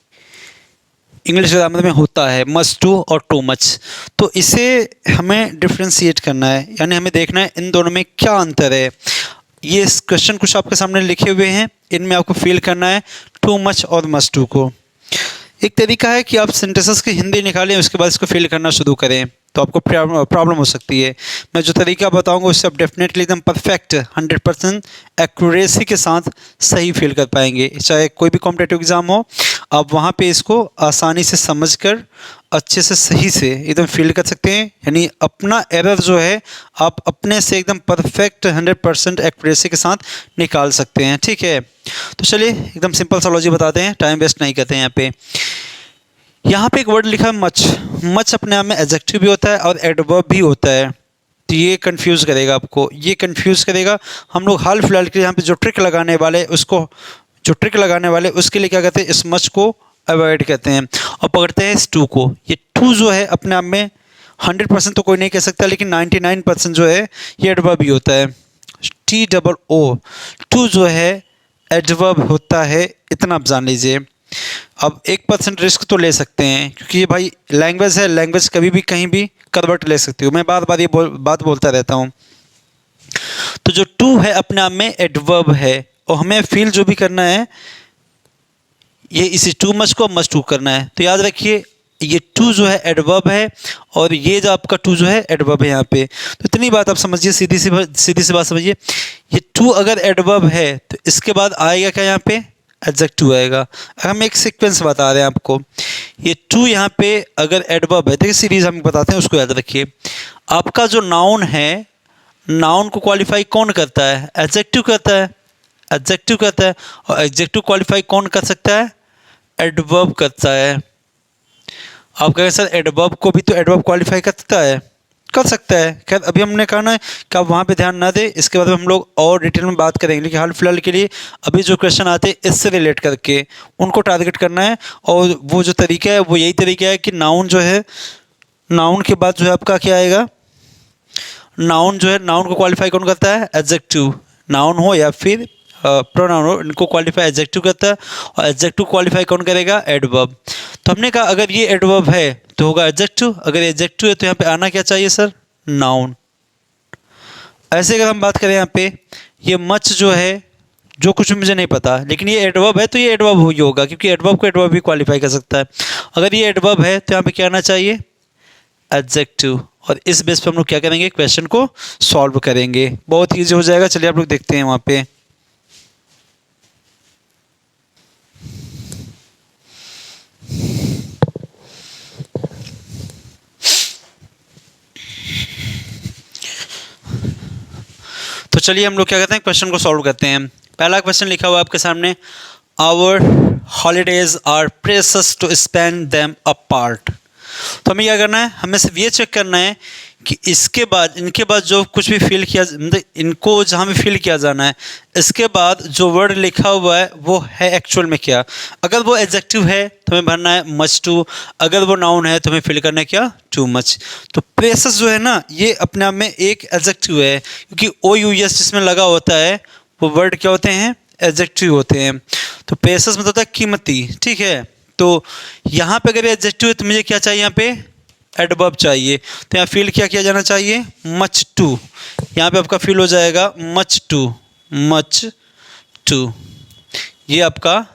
S1: इंग्लिश ग्रामर में होता है मच टू और टू मच। तो इसे हमें डिफ्रेंशिएट करना है, यानी हमें देखना है इन दोनों में क्या अंतर है। ये क्वेश्चन कुछ आपके सामने लिखे हुए हैं, इनमें आपको फील करना है टू मच और मच टू को। एक तरीका है कि आप सेंटेंसेस की हिंदी निकालें, उसके बाद इसको फिल करना शुरू करें, तो आपको प्रॉब्लम हो सकती है। मैं जो तरीका बताऊंगा उससे आप डेफिनेटली एकदम परफेक्ट 100% एक्यूरेसी के साथ सही फिल कर पाएंगे। चाहे कोई भी कॉम्पिटिटिव एग्ज़ाम हो, आप वहाँ पे इसको आसानी से समझकर अच्छे से सही से एकदम फिल कर सकते हैं। यानी अपना एरर जो है आप अपने से एकदम परफेक्ट 100% एक्यूरेसी के साथ निकाल सकते हैं। ठीक है, तो चलिए एकदम सिंपल सा लॉजिक बताते हैं, टाइम वेस्ट नहीं करते हैं। यहाँ पे एक वर्ड लिखा है मच। मच अपने आप में एडजेक्टिव भी होता है और एडवर्ब भी होता है, तो ये कंफ्यूज करेगा आपको, ये कंफ्यूज करेगा। हम लोग हाल फिलहाल के यहाँ पे जो ट्रिक लगाने वाले उसके लिए क्या कहते हैं, इस मच को अवॉइड करते हैं और पकड़ते हैं इस टू को। ये टू जो है अपने आप में 100% तो कोई नहीं कह सकता, लेकिन 99% जो है ये एडवर्ब भी होता है। TOO टू जो है एडवर्ब होता है, इतना आप जान लीजिए। अब 1% रिस्क तो ले सकते हैं क्योंकि ये भाई लैंग्वेज है, लैंग्वेज कभी भी कहीं भी कन्वर्ट ले सकती हूँ। मैं बार बार ये बात बोलता रहता हूँ। तो जो टू है अपने आप में एडवर्ब है और हमें फील जो भी करना है ये इसी टू मच को मच टू करना है। तो याद रखिए ये टू जो है एडवर्ब है और ये जो आपका टू जो है एडवर्ब है यहाँ पे। तो इतनी बात आप समझिए, सीधी सी बात समझिए। ये टू अगर एडवर्ब है तो इसके बाद आएगा क्या, यहाँ पे एडजेक्टिव आएगा। हम एक सीक्वेंस बता रहे हैं आपको, ये टू यहाँ पे अगर एडवर्ब है, देखिए सीरीज हम बताते हैं, उसको याद रखिए। आपका जो नाउन है, नाउन को क्वालिफाई कौन करता है, एडजेक्टिव करता है, एडजेक्टिव करता है। और एडजेक्टिव क्वालिफाई कौन कर सकता है, एडवर्ब करता है। आप कहेंगे सर एडवर्ब को भी तो एडवर्ब क्वालिफाई करता है, कर सकता है। खैर अभी हमने कहा ना कि आप वहाँ पे ध्यान ना दें, इसके बाद हम लोग और डिटेल में बात करेंगे, लेकिन हाल फिलहाल के लिए अभी जो क्वेश्चन आते हैं इससे रिलेट करके उनको टारगेट करना है। और वो जो तरीका है वो यही तरीका है कि नाउन जो है, नाउन के बाद जो है आपका क्या आएगा, नाउन जो है, नाउन को क्वालिफाई कौन करता है, एडजेक्टिव। नाउन हो या फिर प्रोनाउन हो, इनको क्वालिफाई एडजेक्टिव करता है और एडजेक्टिव क्वालिफाई कौन करेगा, एडवर्ब। तो हमने कहा अगर ये एडवर्ब है तो होगा एडजेक्टिव, अगर एडजेक्टिव है तो यहाँ पे आना क्या चाहिए सर, नाउन। ऐसे अगर हम बात करें यहाँ पे ये मच जो है, जो कुछ मुझे नहीं पता, लेकिन ये एडवर्ब है तो ये एडवर्ब ही होगा क्योंकि एडवर्ब को एडवर्ब भी क्वालिफाई कर सकता है। अगर ये एडवर्ब है तो यहाँ पे क्या आना चाहिए, एडजेक्टिव। और इस बेस पे हम लोग क्या करेंगे, क्वेश्चन को सॉल्व करेंगे, बहुत ईजी हो जाएगा। चलिए आप लोग देखते हैं वहाँ पे। तो चलिए हम लोग क्या करते हैं, क्वेश्चन को सॉल्व करते हैं। पहला क्वेश्चन लिखा हुआ है आपके सामने, our holidays are precious to spend them apart. तो हमें क्या करना है, हमें सिर्फ ये चेक करना है कि इसके बाद, इनके बाद जो कुछ भी फिल किया, मतलब इनको जहाँ भी फिल किया जाना है, इसके बाद जो वर्ड लिखा हुआ है वो है एक्चुअल में क्या। अगर वो एडजेक्टिव है तो हमें भरना है मच टू, अगर वो नाउन है तो हमें फिल करना है क्या, टू मच। तो प्रेशस जो है ना, ये अपने आप में एक एडजेक्टिव है, क्योंकि ओ यू एस जिसमें लगा होता है वो वर्ड क्या होते हैं, एडजेक्टिव होते हैं। तो प्रेशस मतलब होता है कीमती, ठीक है। तो यहाँ पे अगर एडजेक्टिव है तो मुझे क्या चाहिए, यहाँ पे एडवर्ब चाहिए। तो यहाँ फील क्या किया जाना चाहिए, मच टू। यहाँ पे आपका फील हो जाएगा मच टू, मच टू। ये आपका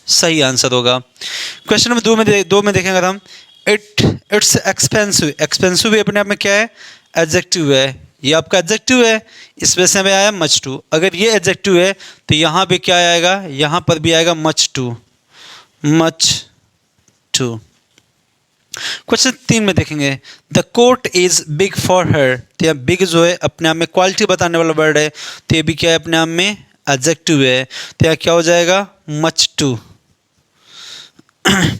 S1: सही आंसर होगा। क्वेश्चन नंबर दो में देखेंगे हम, इट्स एक्सपेंसिव। एक्सपेंसिव भी अपने आप में क्या है, एडजेक्टिव है। ये आपका एडजेक्टिव है, इस वजह से हमें आया मच टू। अगर ये एडजेक्टिव है तो यहाँ पे क्या आएगा, यहाँ पर भी आएगा much too, much too. Question 3 में देखेंगे, the coat is big for her. तो यहाँ बिग जो है अपने आप में क्वालिटी बताने वाला वर्ड है, तो ये भी क्या है, अपने आप में एडजेक्टिव है। तो यहाँ क्या हो जाएगा, much too,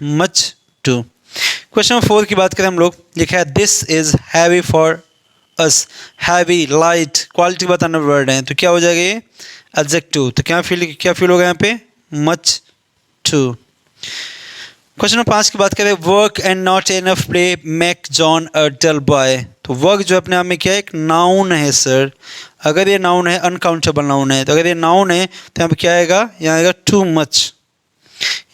S1: much too. Question number 4 की बात करें हम लोग, लिखा है this is heavy for us. Heavy, light, quality बताने वाला वर्ड है, तो क्या हो जाएगा ये, एडजेक्टिव। तो क्या फील होगा यहाँ पे, मच टू। क्वेश्चन नंबर 5 की बात करें, work and not enough play make John a dull boy. तो वर्क जो अपने आप में क्या है, एक नाउन है सर। अगर ये नाउन है, अनकाउंटेबल नाउन है, तो अगर ये नाउन है तो यहाँ पे क्या आएगा, यहाँ आएगा टू मच।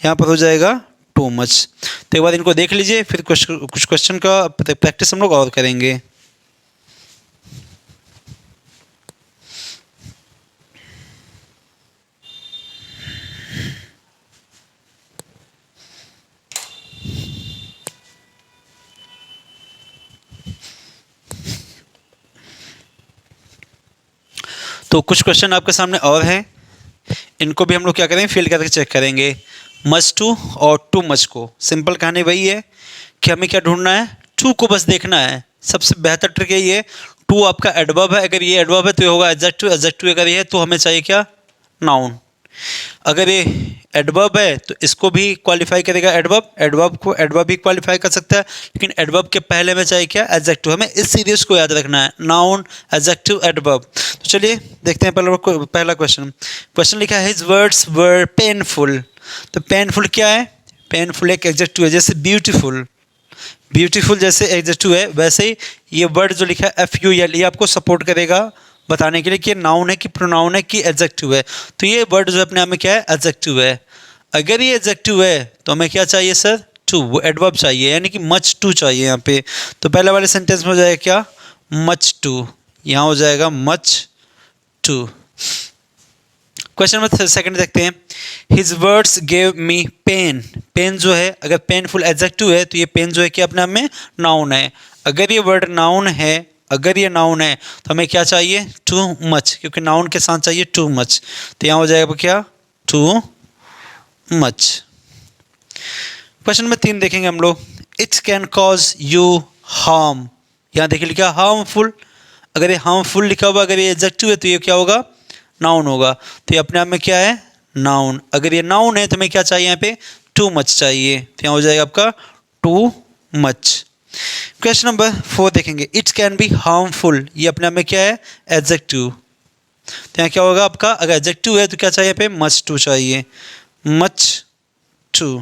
S1: यहाँ पर हो जाएगा टू मच। तो एक बार इनको देख लीजिए, फिर कुछ क्वेश्चन का प्रैक्टिस हम लोग और करेंगे। तो कुछ क्वेश्चन आपके सामने और हैं, इनको भी हम लोग क्या करेंगे, फिल करके चेक करेंगे। मच टू और टू मच को, सिंपल कहानी वही है कि हमें क्या ढूंढना है, टू को बस देखना है। सबसे बेहतर ट्रिक यही है, टू आपका एडवर्ब है, अगर ये एडवर्ब है तो ये होगा एडजेक्टिव। एडजेक्टिव अगर ये है तो हमें चाहिए क्या, नाउन। अगर ये एडवर्ब है तो इसको भी क्वालिफाई करेगा एडवर्ब, एडवर्ब को एडवर्ब भी क्वालिफाई कर सकता है, लेकिन एडवर्ब के पहले में चाहिए क्या, एडजेक्टिव। हमें इस सीरीज को याद रखना है, नाउन, एडजेक्टिव, एडवर्ब। तो चलिए देखते हैं पहला क्वेश्चन लिखा है, हिज वर्ड्स वर पेनफुल। तो पेनफुल क्या है, पेनफुल एक एडजेक्टिव है, जैसे ब्यूटीफुल, ब्यूटीफुल जैसे एडजेक्टिव है, वैसे ही ये वर्ड जो लिखा है FUL, ये आपको सपोर्ट करेगा बताने के लिए कि नाउन है कि प्रोनाउन है कि एडजेक्टिव है। तो ये वर्ड जो अपने आप में क्या है, एडजेक्टिव है। अगर ये एडजेक्टिव है तो हमें क्या चाहिए सर, टू, एडवर्ब चाहिए, यानी कि मच टू चाहिए यहाँ पे। तो पहले वाले सेंटेंस में हो जाएगा क्या, मच टू, यहाँ हो जाएगा मच टू। क्वेश्चन नंबर 2 देखते हैं, his words gave me pain. Pain जो है, अगर पेनफुल एडजेक्टिव है तो ये पेन जो है कि अपने आप में नाउन है। अगर ये वर्ड नाउन है, अगर ये नाउन है तो हमें क्या चाहिए, टू मच, क्योंकि नाउन के साथ चाहिए टू मच। तो यहाँ हो जाएगा क्या, टू मच। क्वेश्चन नंबर 3 देखेंगे हम लोग, it can cause you harm. यहाँ देखिए लिखा हार्मफुल, अगर ये हार्मफुल लिखा हुआ, अगर ये एडजेक्टिव है तो ये क्या होगा, नाउन होगा। तो ये अपने आप में क्या है, नाउन। अगर ये नाउन है तो हमें क्या चाहिए, यहाँ पे टू मच चाहिए। तो यहाँ हो जाएगा आपका टू मच। क्वेश्चन नंबर 4 देखेंगे, इट कैन बी हार्मफुल। ये अपने आप में क्या है, एडजेक्टिव। तो यहाँ क्या होगा आपका, अगर एडजेक्टिव है तो क्या चाहिए, यहाँ पे मच टू चाहिए, मच टू।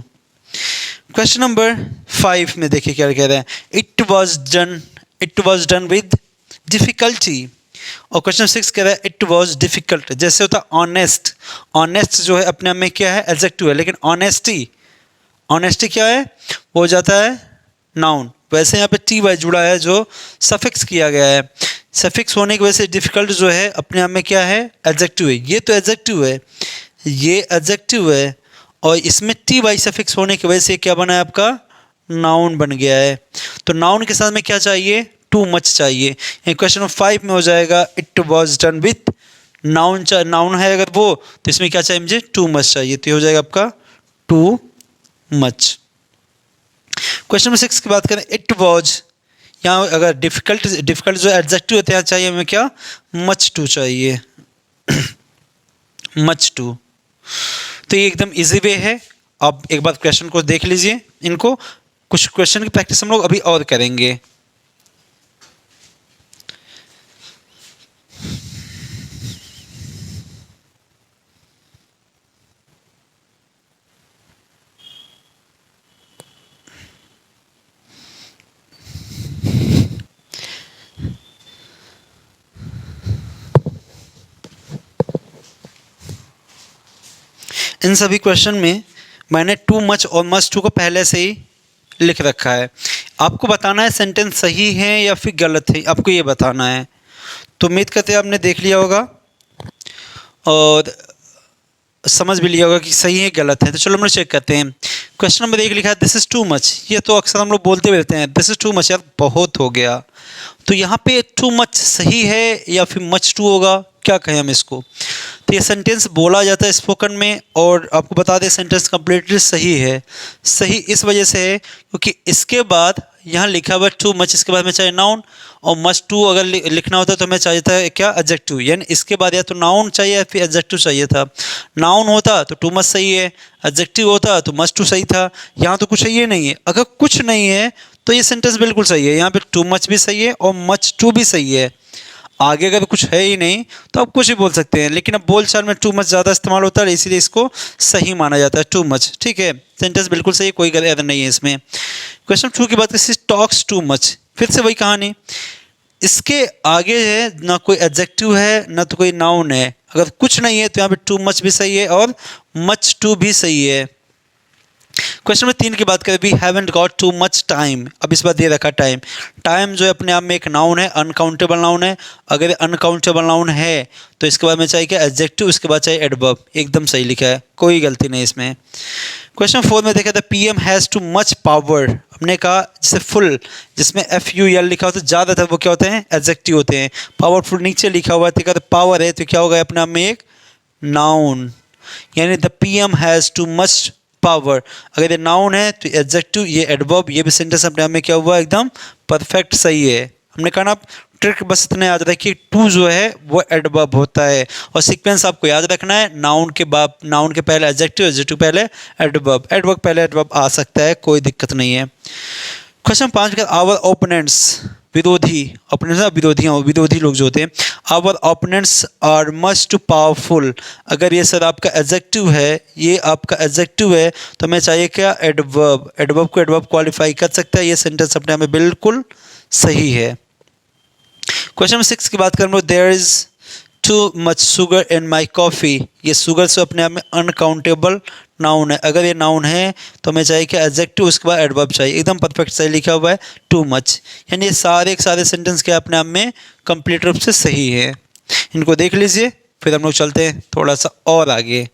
S1: क्वेश्चन नंबर 5 में देखिए क्या कह रहे हैं, it was done with difficulty. और क्वेश्चन 6 कह रहा है इट वॉज डिफिकल्ट। जैसे होता है ऑनेस्ट, ऑनेस्ट जो है अपने आप में क्या है, एडजेक्टिव है, लेकिन ऑनेस्टी क्या है, वो हो जाता है नाउन। वैसे यहाँ पे TY जुड़ा है जो सफिक्स किया गया है, सफिक्स होने की वजह से डिफिकल्ट जो है अपने आप में क्या है, एडजेक्टिव है। ये तो एडजेक्टिव है, ये एडजेक्टिव है, और इसमें TY सफिक्स होने की वजह से क्या बना है आपका, नाउन बन गया है। तो नाउन के साथ में क्या चाहिए, टू मच चाहिए। क्वेश्चन नंबर 5 में हो जाएगा it was done with noun, noun है अगर वो, तो इसमें क्या चाहिए मुझे, टू मच चाहिए। तो ये हो जाएगा आपका टू मच। क्वेश्चन नंबर 6 की बात करें, इट वॉज, यहाँ अगर डिफिकल्ट जो एडजेक्टिव होते हैं चाहिए हमें क्या, मच टू चाहिए, मच टू। तो ये एकदम इजी वे है, आप एक बार क्वेश्चन को देख लीजिए, इनको कुछ क्वेश्चन की प्रैक्टिस हम लोग अभी और करेंगे। इन सभी क्वेश्चन में मैंने टू मच और मस्ट टू को पहले से ही लिख रखा है। आपको बताना है सेंटेंस सही है या फिर गलत है, आपको ये बताना है। तो उम्मीद करते हैं आपने देख लिया होगा और समझ भी लिया होगा कि सही है गलत है। तो चलो हम लोग चेक करते हैं। क्वेश्चन नंबर 1 लिखा है दिस इज़ टू मच। ये तो अक्सर हम लोग बोलते रहते हैं, दिस इज़ टू मच, यार बहुत हो गया। तो यहाँ पे टू मच सही है या फिर मच टू होगा, क्या कहें हम इसको। तो ये सेंटेंस बोला जाता है स्पोकन में, और आपको बता दें सेंटेंस कंप्लीटली सही है। सही इस वजह से है क्योंकि इसके बाद यहाँ लिखा हुआ टू मच, इसके बाद में चाहे नाउन, और मच टू अगर लिखना होता तो हमें चाहिए था क्या, एडजेक्टिव। यानी इसके बाद या तो नाउन चाहिए या फिर एडजेक्टिव चाहिए था। नाउन होता तो टू मच सही है, एडजेक्टिव होता तो मच टू सही था। यहाँ तो कुछ ये नहीं है। अगर कुछ नहीं है तो ये सेंटेंस बिल्कुल सही है। यहाँ पे टू मच भी सही है और मच टू भी सही है। आगे अगर कुछ है ही नहीं तो आप कुछ भी बोल सकते हैं, लेकिन अब बोलचाल में टू मच ज़्यादा इस्तेमाल होता है, इसीलिए इसको सही माना जाता है, टू मच। ठीक है, सेंटेंस बिल्कुल सही, कोई गलत नहीं है इसमें। क्वेश्चन 2 की बात करें, टॉक्स टू मच। फिर से वही कहानी, इसके आगे है ना कोई एडजेक्टिव है ना तो कोई नाउन है। अगर कुछ नहीं है तो यहाँ पे टू मच भी सही है और मच टू भी सही है। क्वेश्चन नंबर 3 की बात करें, we haven't got too much time. अब इस बार दे रखा टाइम। टाइम जो है अपने आप में एक नाउन है, अनकाउंटेबल नाउन है। अगर अनकाउंटेबल नाउन है तो इसके बाद में चाहिए क्या, एडजेक्टिव, उसके बाद चाहिए एडवर्ब। एकदम सही लिखा है, कोई गलती नहीं इसमें। क्वेश्चन 4 में देखा था, PM has too much power. हमने कहा जैसे फुल, जिसमें FUL लिखा होता है ज़्यादातर वो क्या होते हैं, एडजेक्टिव होते हैं। पावरफुल नीचे लिखा हुआ है तो पावर है तो क्या होगा अपने आप में एक नाउन। यानी the PM has too much power. अगर ये नाउन है तो एडजेक्टिव, ये एडवर्ब, ये भी सेंटेंस अपने आप में क्या हुआ, एकदम परफेक्ट सही है। हमने कहा ना ट्रिक बस इतना याद रखिए कि टू जो है वो एडवर्ब होता है, और सीक्वेंस आपको याद रखना है, नाउन के बाद, नाउन के पहले एडजेक्टिव, एडजेक्टिव पहले एडवर्ब, एडवर्ब पहले एडवर्ब आ सकता है, कोई दिक्कत नहीं है। क्वेश्चन 5 का, आवर ओपोनेंट्स, विरोधी, ओपोनेंट्स विरोधियाँ, विरोधी लोग जो होते हैं, our opponents are much too powerful. अगर ये सर आपका एडजेक्टिव है, ये आपका एडजेक्टिव है तो हमें चाहिए क्या, एडवर्ब। एडवर्ब को एडवर्ब क्वालिफाई कर सकता है, ये सेंटेंस अपने आप में बिल्कुल सही है। क्वेश्चन नंबर 6 की बात करें, there is too much sugar in my coffee. ये शुगर से अपने आप में अनकाउंटेबल नाउन है। अगर ये नाउन है तो हमें चाहिए कि एडजेक्टिव, उसके बाद एडवर्ब चाहिए। एकदम परफेक्ट सही लिखा हुआ है, टू मच। यानी ये सारे के सारे सेंटेंस के अपने आप में कंप्लीट रूप से सही है। इनको देख लीजिए, फिर हम लोग चलते हैं थोड़ा सा और आगे।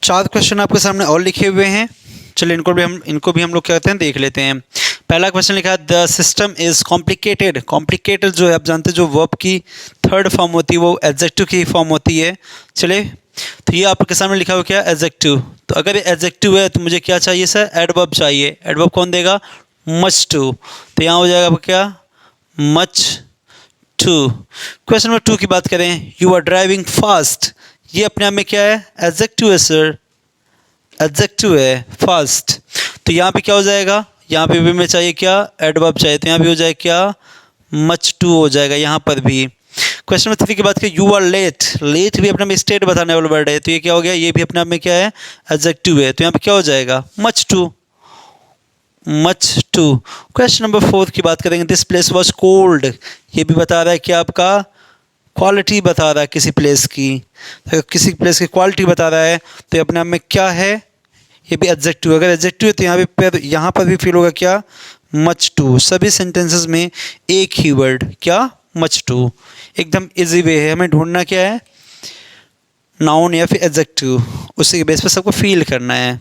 S1: चार क्वेश्चन आपके सामने और लिखे हुए हैं। चलिए इनको भी हम लोग क्या कहते हैं, देख लेते हैं। पहला क्वेश्चन लिखा है, the system is complicated. Complicated जो है आप जानते हैं, जो वर्ब की थर्ड फॉर्म होती है वो एडजेक्टिव की फॉर्म होती है। चलिए, तो ये आपके सामने लिखा हुआ क्या, एडजेक्टिव। तो अगर ये एडजेक्टिव है तो मुझे क्या चाहिए सर, एडवर्ब चाहिए। एडवर्ब कौन देगा, मच टू। तो यहाँ हो जाएगा आपका क्या, मच टू। क्वेश्चन नंबर 2 की बात करें, यू आर ड्राइविंग फास्ट। ये अपने आप में क्या है, एडजेक्टिव है सर, एडजेक्टिव है, फास्ट। तो यहाँ पे क्या हो जाएगा, यहाँ पे भी में चाहिए क्या, एडवर्ब चाहिए, तो यहाँ भी हो जाएगा क्या, मच टू हो जाएगा यहाँ पर भी। क्वेश्चन नंबर 3 की बात करें, यू आर लेट। लेट भी अपने में स्टेट बताने वाला वर्ड है, तो ये क्या हो गया, ये भी अपने आप में क्या है, एडजेक्टिव है, तो यहाँ पे क्या हो जाएगा, much too, much too. Question number 4 की बात करेंगे, दिस प्लेस वॉज कोल्ड। ये भी बता रहा है कि आपका क्वालिटी बता रहा है किसी प्लेस की। तो किसी प्लेस की क्वालिटी बता रहा है तो ये अपने आप में क्या है, ये भी एडजेक्टिव। अगर एडजेक्टिव है तो यहाँ पर भी फील होगा क्या, मच टू। सभी सेंटेंसेस में एक ही वर्ड क्या, मच टू। एकदम इजी वे है, हमें ढूंढना क्या है, नाउन या फिर एडजेक्टिव, उसी के बेस पर सबको फील करना है।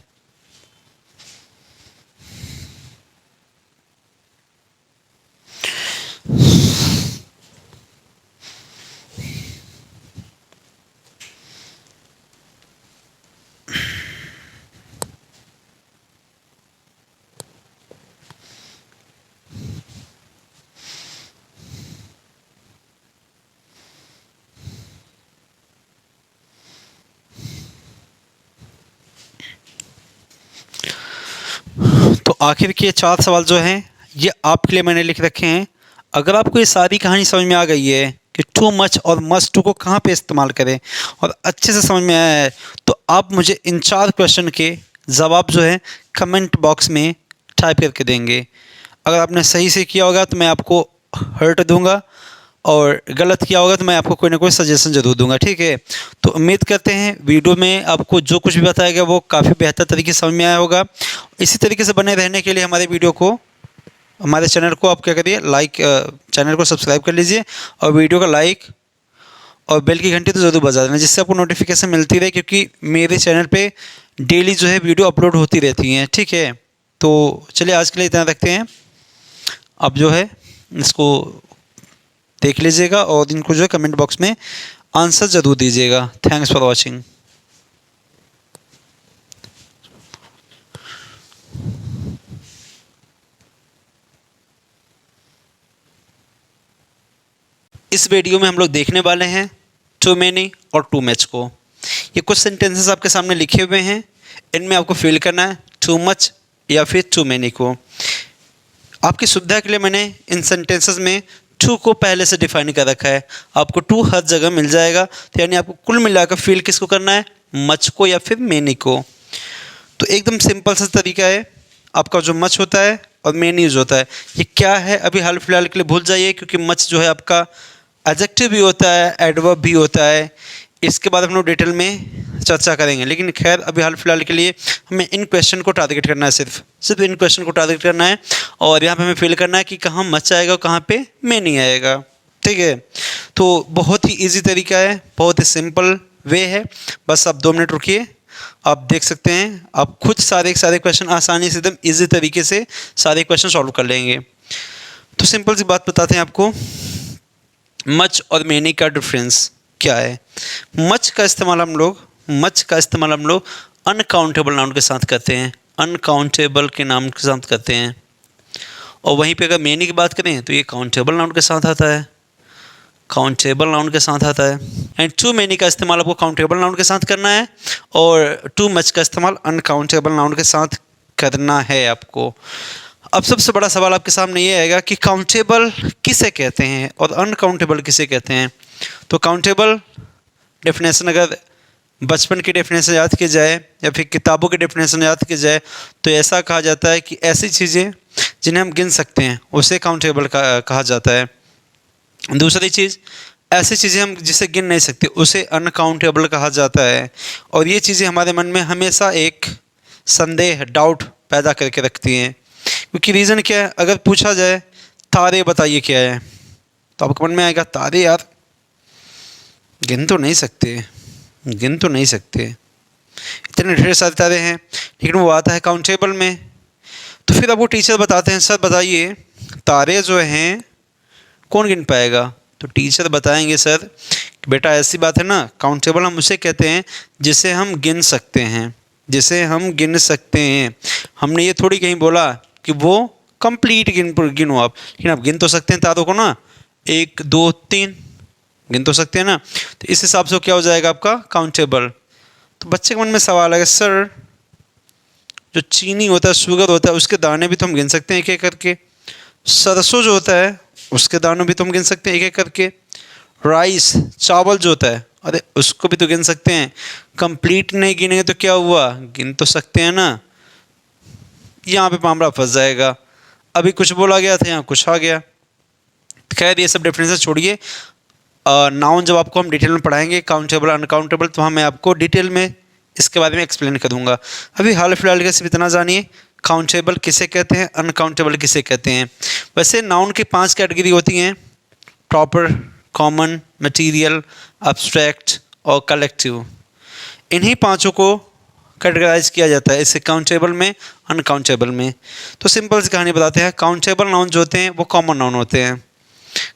S1: आखिर के 4 सवाल जो हैं ये आपके लिए मैंने लिख रखे हैं। अगर आपको ये सारी कहानी समझ में आ गई है कि टू मच और मस्ट टू को कहाँ पे इस्तेमाल करें और अच्छे से समझ में आया है, तो आप मुझे इन 4 क्वेश्चन के जवाब जो है कमेंट बॉक्स में टाइप करके देंगे। अगर आपने सही से किया होगा तो मैं आपको हर्ट दूंगा, और गलत किया होगा तो मैं आपको कोई ना कोई सजेशन ज़रूर दूंगा, ठीक है। तो उम्मीद करते हैं वीडियो में आपको जो कुछ भी बताया गया वो काफ़ी बेहतर तरीके से समझ में आया होगा। इसी तरीके से बने रहने के लिए हमारे वीडियो को, हमारे चैनल को आप क्या करिए, लाइक, चैनल को सब्सक्राइब कर लीजिए और वीडियो का लाइक और बेल की घंटी तो ज़रूर बजा देना, जिससे आपको नोटिफिकेशन मिलती रहे, क्योंकि मेरे चैनल पे डेली जो है वीडियो अपलोड होती रहती हैं, ठीक है। तो चलिए आज के लिए इतना रखते हैं। आप जो है इसको देख लीजिएगा और इनको जो है कमेंट बॉक्स में आंसर ज़रूर दीजिएगा। Thanks for watching. इस वीडियो में हम लोग देखने वाले हैं टू मैनी और टू मच को। ये कुछ सेंटेंसेस आपके सामने लिखे हुए हैं, इनमें आपको फिल करना है टू मच या फिर टू मैनी को। आपकी सुविधा के लिए मैंने इन सेंटेंसेस में टू को पहले से डिफाइन कर रखा है। आपको टू हर जगह मिल जाएगा, तो यानी आपको कुल मिलाकर फील किसको करना है, मच को या फिर मैनी को। तो एकदम सिंपल सा तरीका है। आपका जो मच होता है और मैनी यूज होता है, ये क्या है अभी हाल फिलहाल के लिए भूल जाइए, क्योंकि मच जो है आपका एडजेक्टिव भी होता है, एडवर्ब भी होता है। इसके बाद हम लोग डिटेल में चर्चा करेंगे, लेकिन खैर अभी हाल फिलहाल के लिए हमें इन क्वेश्चन को टारगेट करना है, सिर्फ इन क्वेश्चन को टारगेट करना है। और यहाँ पे हमें फिल करना है कि कहाँ मच आएगा और कहाँ पे मैनी आएगा, ठीक है। तो बहुत ही ईजी तरीका है, बहुत ही सिंपल वे है। बस आप 2 मिनट रुकिए, आप देख सकते हैं आप खुद सारे क्वेश्चन आसानी से एकदम ईजी तरीके से सारे क्वेश्चन सॉल्व कर लेंगे। तो सिंपल सी बात बताते हैं आपको, मच और मैनी का डिफरेंस क्या है। मच का इस्तेमाल हम लोग अनकाउंटेबल नाउन के साथ करते हैं, अनकाउंटेबल के नाम के साथ करते हैं। और वहीं पे अगर मैनी की बात करें तो ये काउंटेबल नाउन के साथ आता है, काउंटेबल नाउन के साथ आता है। एंड टू मैनी का इस्तेमाल आपको काउंटेबल नाउन के साथ करना है, और टू मच का इस्तेमाल अनकाउंटेबल नाउन के साथ करना है आपको। अब सबसे बड़ा सवाल आपके सामने ये आएगा कि काउंटेबल किसे कहते हैं और अनकाउंटेबल किसे कहते हैं। तो काउंटेबल डेफिनेशन अगर बचपन की डेफिनेशन याद की जाए या फिर किताबों की डेफिनेशन याद की जाए, तो ऐसा कहा जाता है कि ऐसी चीज़ें जिन्हें हम गिन सकते हैं उसे काउंटेबल कहा जाता है। दूसरी चीज़, ऐसी चीज़ें हम जिसे गिन नहीं सकते उसे अनकाउंटेबल कहा जाता है। और ये चीज़ें हमारे मन में हमेशा एक संदेह, डाउट पैदा करके रखती हैं। क्योंकि रीज़न क्या है, अगर पूछा जाए तारे बताइए क्या है, तो आपके मन में आएगा तारे यार गिन तो नहीं सकते, इतने ढेर सारे तारे हैं, लेकिन वो आता है काउंटेबल में। तो फिर अब वो टीचर बताते हैं, सर बताइए तारे जो हैं कौन गिन पाएगा। तो टीचर बताएंगे, सर बेटा ऐसी बात है ना, काउंटेबल हम उसे कहते हैं जिसे हम गिन सकते हैं, हमने ये थोड़ी कहीं बोला कि वो कंप्लीट गिनो आप, लेकिन आप गिन तो सकते हैं तारों को ना, 1 2 3 गिन तो सकते हैं ना। तो इस हिसाब से क्या हो जाएगा आपका काउंटेबल। तो बच्चे के मन में सवाल आएगा, सर जो चीनी होता है, शुगर होता है, उसके दाने भी तो हम गिन सकते हैं एक एक करके। सरसों जो होता है उसके दानों भी तो हम गिन सकते हैं एक एक करके। राइस, चावल जो होता है, अरे उसको भी तो गिन सकते हैं। कंप्लीट नहीं गिनेंगे तो क्या हुआ, गिन तो सकते हैं ना। यहाँ पे मामला फंस जाएगा, अभी कुछ बोला गया था, यहाँ कुछ आ गया। खैर ये सब डिफरेंसेस छोड़िए, नाउन जब आपको हम डिटेल में पढ़ाएंगे काउंटेबल अनकाउंटेबल, तो वहाँ मैं आपको डिटेल में इसके बारे में एक्सप्लेन करूँगा। अभी हाल फिलहाल के सिर्फ इतना जानिए, काउंटेबल किसे कहते हैं, अनकाउंटेबल किसे कहते हैं। वैसे नाउन की 5 कैटेगरी होती हैं, प्रॉपर, कॉमन, मटीरियल, एब्स्ट्रैक्ट और कलेक्टिव। इन्हीं 5 को कैटेगराइज किया जाता है इससे काउंटेबल में, अनकाउंटेबल में। तो सिंपल सी कहानी बताते हैं, काउंटेबल नाउन जो होते हैं वो कॉमन नाउन होते हैं,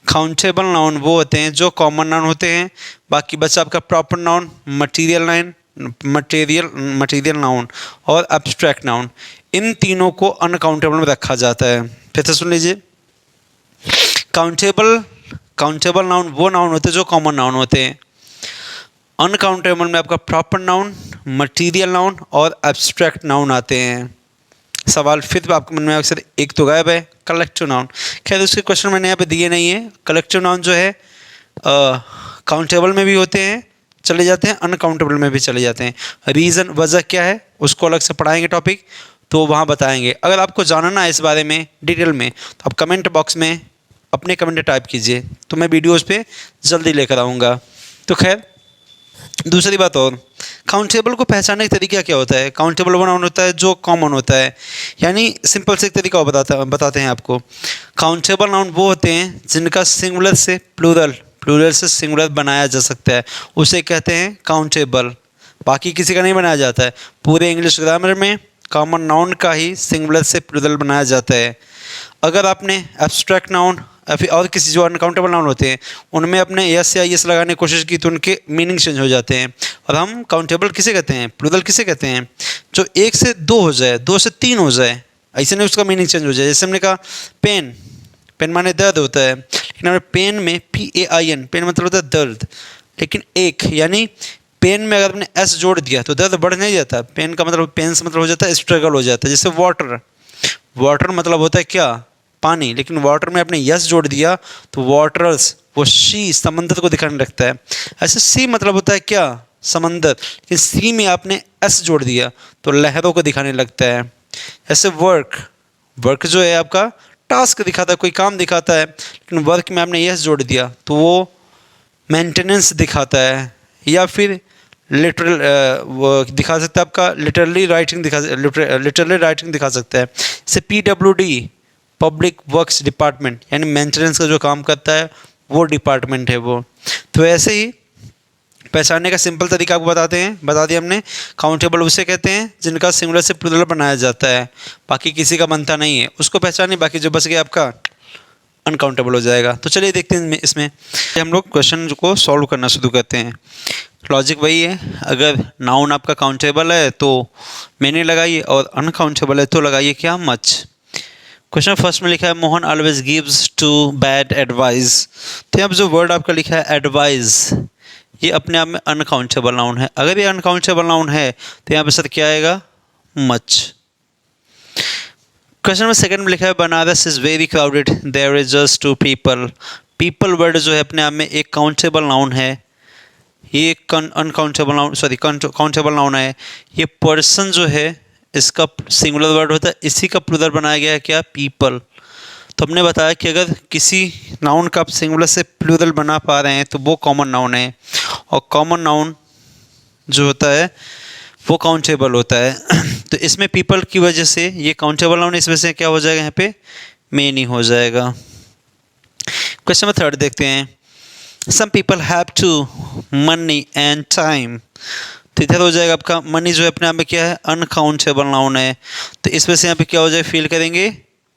S1: काउंटेबल नाउन वो होते हैं जो कॉमन नाउन होते हैं। बाकी बचा आपका प्रॉपर नाउन, मटीरियल नाउन और एब्स्ट्रैक्ट नाउन। इन तीनों को अनकाउंटेबल में रखा जाता है। फिर से सुन लीजिए, काउंटेबल नाउन वो नाउन होते हैं जो कॉमन नाउन होते हैं। अनकाउंटेबल में आपका प्रॉपर नाउन, मटीरियल नाउन और एब्स्ट्रैक्ट नाउन आते हैं। सवाल फिर आपके मन में अक्सर एक तो गायब है, कलेक्टिव नाउन। खैर उसके क्वेश्चन मैंने यहाँ पे दिए नहीं है। कलेक्टिव नाउन जो है काउंटेबल में भी होते हैं, चले जाते हैं, अनकाउंटेबल में भी चले जाते हैं। रीज़न, वजह क्या है उसको अलग से पढ़ाएंगे टॉपिक, तो वहाँ बताएंगे। अगर आपको जानना है इस बारे में डिटेल में तो आप कमेंट बॉक्स में अपने कमेंट टाइप कीजिए, तो मैं वीडियोस पे जल्दी लेकर आऊँगा। तो खैर दूसरी बात और, काउंटेबल को पहचानने का तरीका क्या होता है? काउंटेबल नाउन होता है जो कॉमन होता है, यानी सिंपल से एक तरीका और बताते हैं आपको। काउंटेबल नाउन वो होते हैं जिनका सिंगुलर से प्लूरल, प्लूरल से सिंगुलर बनाया जा सकता है, उसे कहते हैं काउंटेबल। बाकी किसी का नहीं बनाया जाता है। पूरे इंग्लिश ग्रामर में कॉमन नाउन का ही सिंगुलर से प्लूरल बनाया जाता है। अगर आपने एब्स्ट्रैक्ट नाउन या फिर और किसी जो अनकाउंटेबल नाउन होते हैं उनमें अपने यस या यस लगाने की कोशिश की तो उनके मीनिंग चेंज हो जाते हैं। और हम काउंटेबल किसे कहते हैं, प्लूरल किसे कहते हैं? जो 1 से 2 हो जाए, 2 से 3 हो जाए, ऐसे नहीं उसका मीनिंग चेंज हो जाए। जैसे हमने कहा पेन, पेन माने दर्द होता है, लेकिन हमें पेन में PAIN, पेन मतलब होता है दर्द, लेकिन एक यानी पेन में अगर आपने S जोड़ दिया तो दर्द बढ़ नहीं जाता। पेन का मतलब, पेन से मतलब हो जाता है स्ट्रगल हो जाता है। जैसे वाटर, वाटर मतलब होता है क्या, पानी, लेकिन वाटर में आपने यस जोड़ दिया तो वाटर्स, वो सी समंदर को दिखाने लगता है। ऐसे सी मतलब होता है क्या, समंदर, लेकिन सी में आपने एस जोड़ दिया तो लहरों को दिखाने लगता है। ऐसे वर्क, वर्क जो है आपका टास्क दिखाता है, कोई काम दिखाता है, लेकिन वर्क में आपने यस जोड़ दिया तो वो मेंटेनेंस दिखाता है। या फिर लिटरल वो दिखा सकता है आपका लिटरली राइटिंग लिटरली राइटिंग दिखा सकता है। जैसे PWD, पब्लिक वर्क्स डिपार्टमेंट, यानी मेंटेनेंस का जो काम करता है वो डिपार्टमेंट है वो। तो ऐसे ही पहचानने का सिंपल तरीका आपको बता दिया हमने। काउंटेबल उसे कहते हैं जिनका सिंगुलर से प्लूरल बनाया जाता है, बाकी किसी का बनता नहीं है, उसको पहचानिए, बाकी जो बच गया आपका अनकाउंटेबल हो जाएगा। तो चलिए देखते हैं इसमें हम लोग क्वेश्चन को सॉल्व करना शुरू करते हैं। लॉजिक वही है, अगर नाउन आपका काउंटेबल है तो मैंने लगाइए, और अनकाउंटेबल है तो लगाइए क्या, मच। क्वेश्चन फर्स्ट में लिखा है Mohan always gives too bad advice. तो यहाँ पर जो वर्ड आपका लिखा है एडवाइस, ये अपने आप में अनकाउंटेबल नाउन है। अगर ये अनकाउंटेबल नाउन है तो यहाँ पे सर क्या आएगा, मच। क्वेश्चन में सेकंड में लिखा है Banaras is very crowded there is just 2 people. People word जो है अपने आप में एक काउंटेबल नाउन है, ये एक uncountable noun, sorry countable noun है। ये पर्सन जो है इसका सिंगुलर वर्ड होता है, इसी का प्लूरल बनाया गया है क्या, पीपल। तो हमने बताया कि अगर किसी नाउन का आप सिंगुलर से प्लूरल बना पा रहे हैं तो वो कॉमन नाउन है, और कॉमन नाउन जो होता है वो काउंटेबल होता है। तो इसमें पीपल की वजह से ये काउंटेबल नाउन, इस वजह से क्या हो जाएगा यहाँ पे, मेनी हो जाएगा। क्वेश्चन नंबर थर्ड देखते हैं। Some people have too money and time. तो इधर हो जाएगा आपका मनी जो है अपने आप में क्या है, अनकाउंटेबल नाउन है, तो इस वजह से यहाँ पे क्या हो जाएगा, फील करेंगे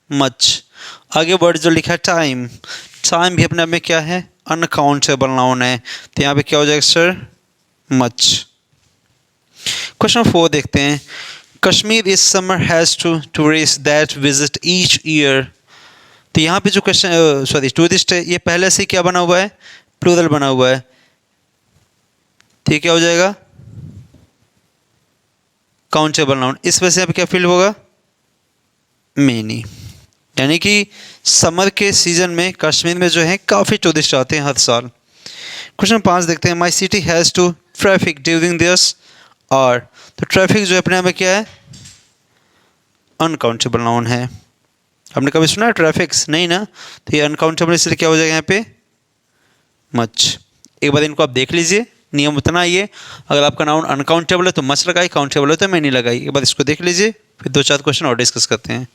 S1: मच। आगे वर्ड जो लिखा है टाइम, टाइम भी अपने आप में क्या है, अनकाउंटेबल नाउन है, तो यहाँ पे क्या हो जाएगा सर, मच। क्वेश्चन 4 देखते हैं। कश्मीर इस summer has too tourist that visit each year. तो यहाँ पे जो क्वेश्चन सॉरी टूरिस्ट है, ये पहले से क्या बना हुआ है, प्लूरल बना हुआ है, तो ये क्या हो जाएगा, काउंटेबल नाउन। इस वजह से यहाँ पे क्या फील होगा, मेनी, यानी कि समर के सीजन में कश्मीर में जो है काफ़ी टूरिस्ट आते हैं हर साल। क्वेश्चन 5 देखते हैं। My city has too traffic during this hour, तो ट्रैफिक जो अपने आप में क्या है, अनकाउंटेबल नाउन है। आपने कभी सुना है ट्रैफिक्स, नहीं ना, तो ये अनकाउंटेबल, इसलिए क्या हो जाएगा यहाँ पे, मच। एक बार इनको आप देख लीजिए, नियम उतना ही है, अगर आपका नाउन अनकाउंटेबल है तो मच लगाई, काउंटेबल है तो मैनी लगाई। एक बार इसको देख लीजिए, फिर 2-4 क्वेश्चन और डिस्कस करते हैं।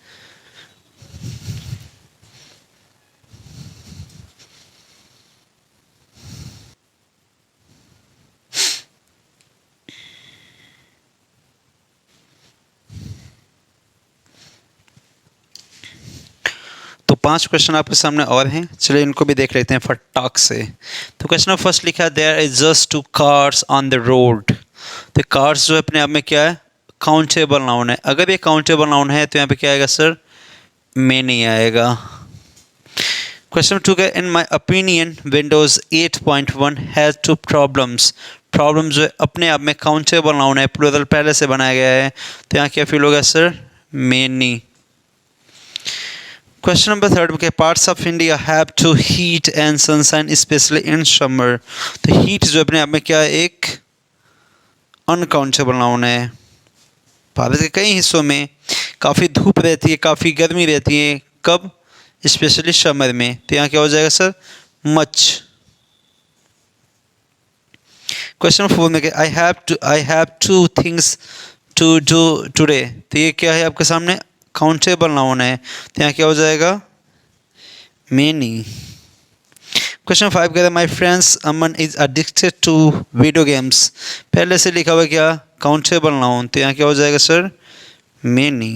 S1: तो 5 क्वेश्चन आपके सामने और हैं, चलिए इनको भी देख लेते हैं फटाक से। तो क्वेश्चन फर्स्ट लिखा है there is just 2 cars on the road. तो कार्स जो अपने आप में क्या है, काउंटेबल नाउन है। अगर ये काउंटेबल नाउन है तो यहाँ पे क्या आएगा सर, मेनी आएगा। क्वेश्चन 2 का in my opinion Windows 8.1 has 2 problems. Problem जो है अपने आप में काउंटेबल नाउन है, प्लूरल पहले से बनाया गया है, तो यहाँ क्या फील होगा सर, मेनी। क्वेश्चन नंबर 3 में parts of India have too heat and sunshine specially in summer. तो हीट जो अपने आप में क्या है, एक अनकाउंटेबल नाउन है। भारत के कई हिस्सों में काफ़ी धूप रहती है, काफ़ी गर्मी रहती है, कब, स्पेशली समर में। तो यहाँ क्या हो जाएगा सर, मच। क्वेश्चन 4 में I have two things to do today. तो ये क्या है आपके सामने, काउंटेबल नाउन है। तो यहाँ क्या हो जाएगा, मेनी। क्वेश्चन 5 कहता है my friends Aman is addicted to video games. पहले से लिखा हुआ क्या, काउंटेबल नाउन। तो यहाँ क्या हो जाएगा सर, मेनी।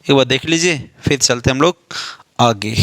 S1: एक बार देख लीजिए, फिर चलते हम लोग आगे।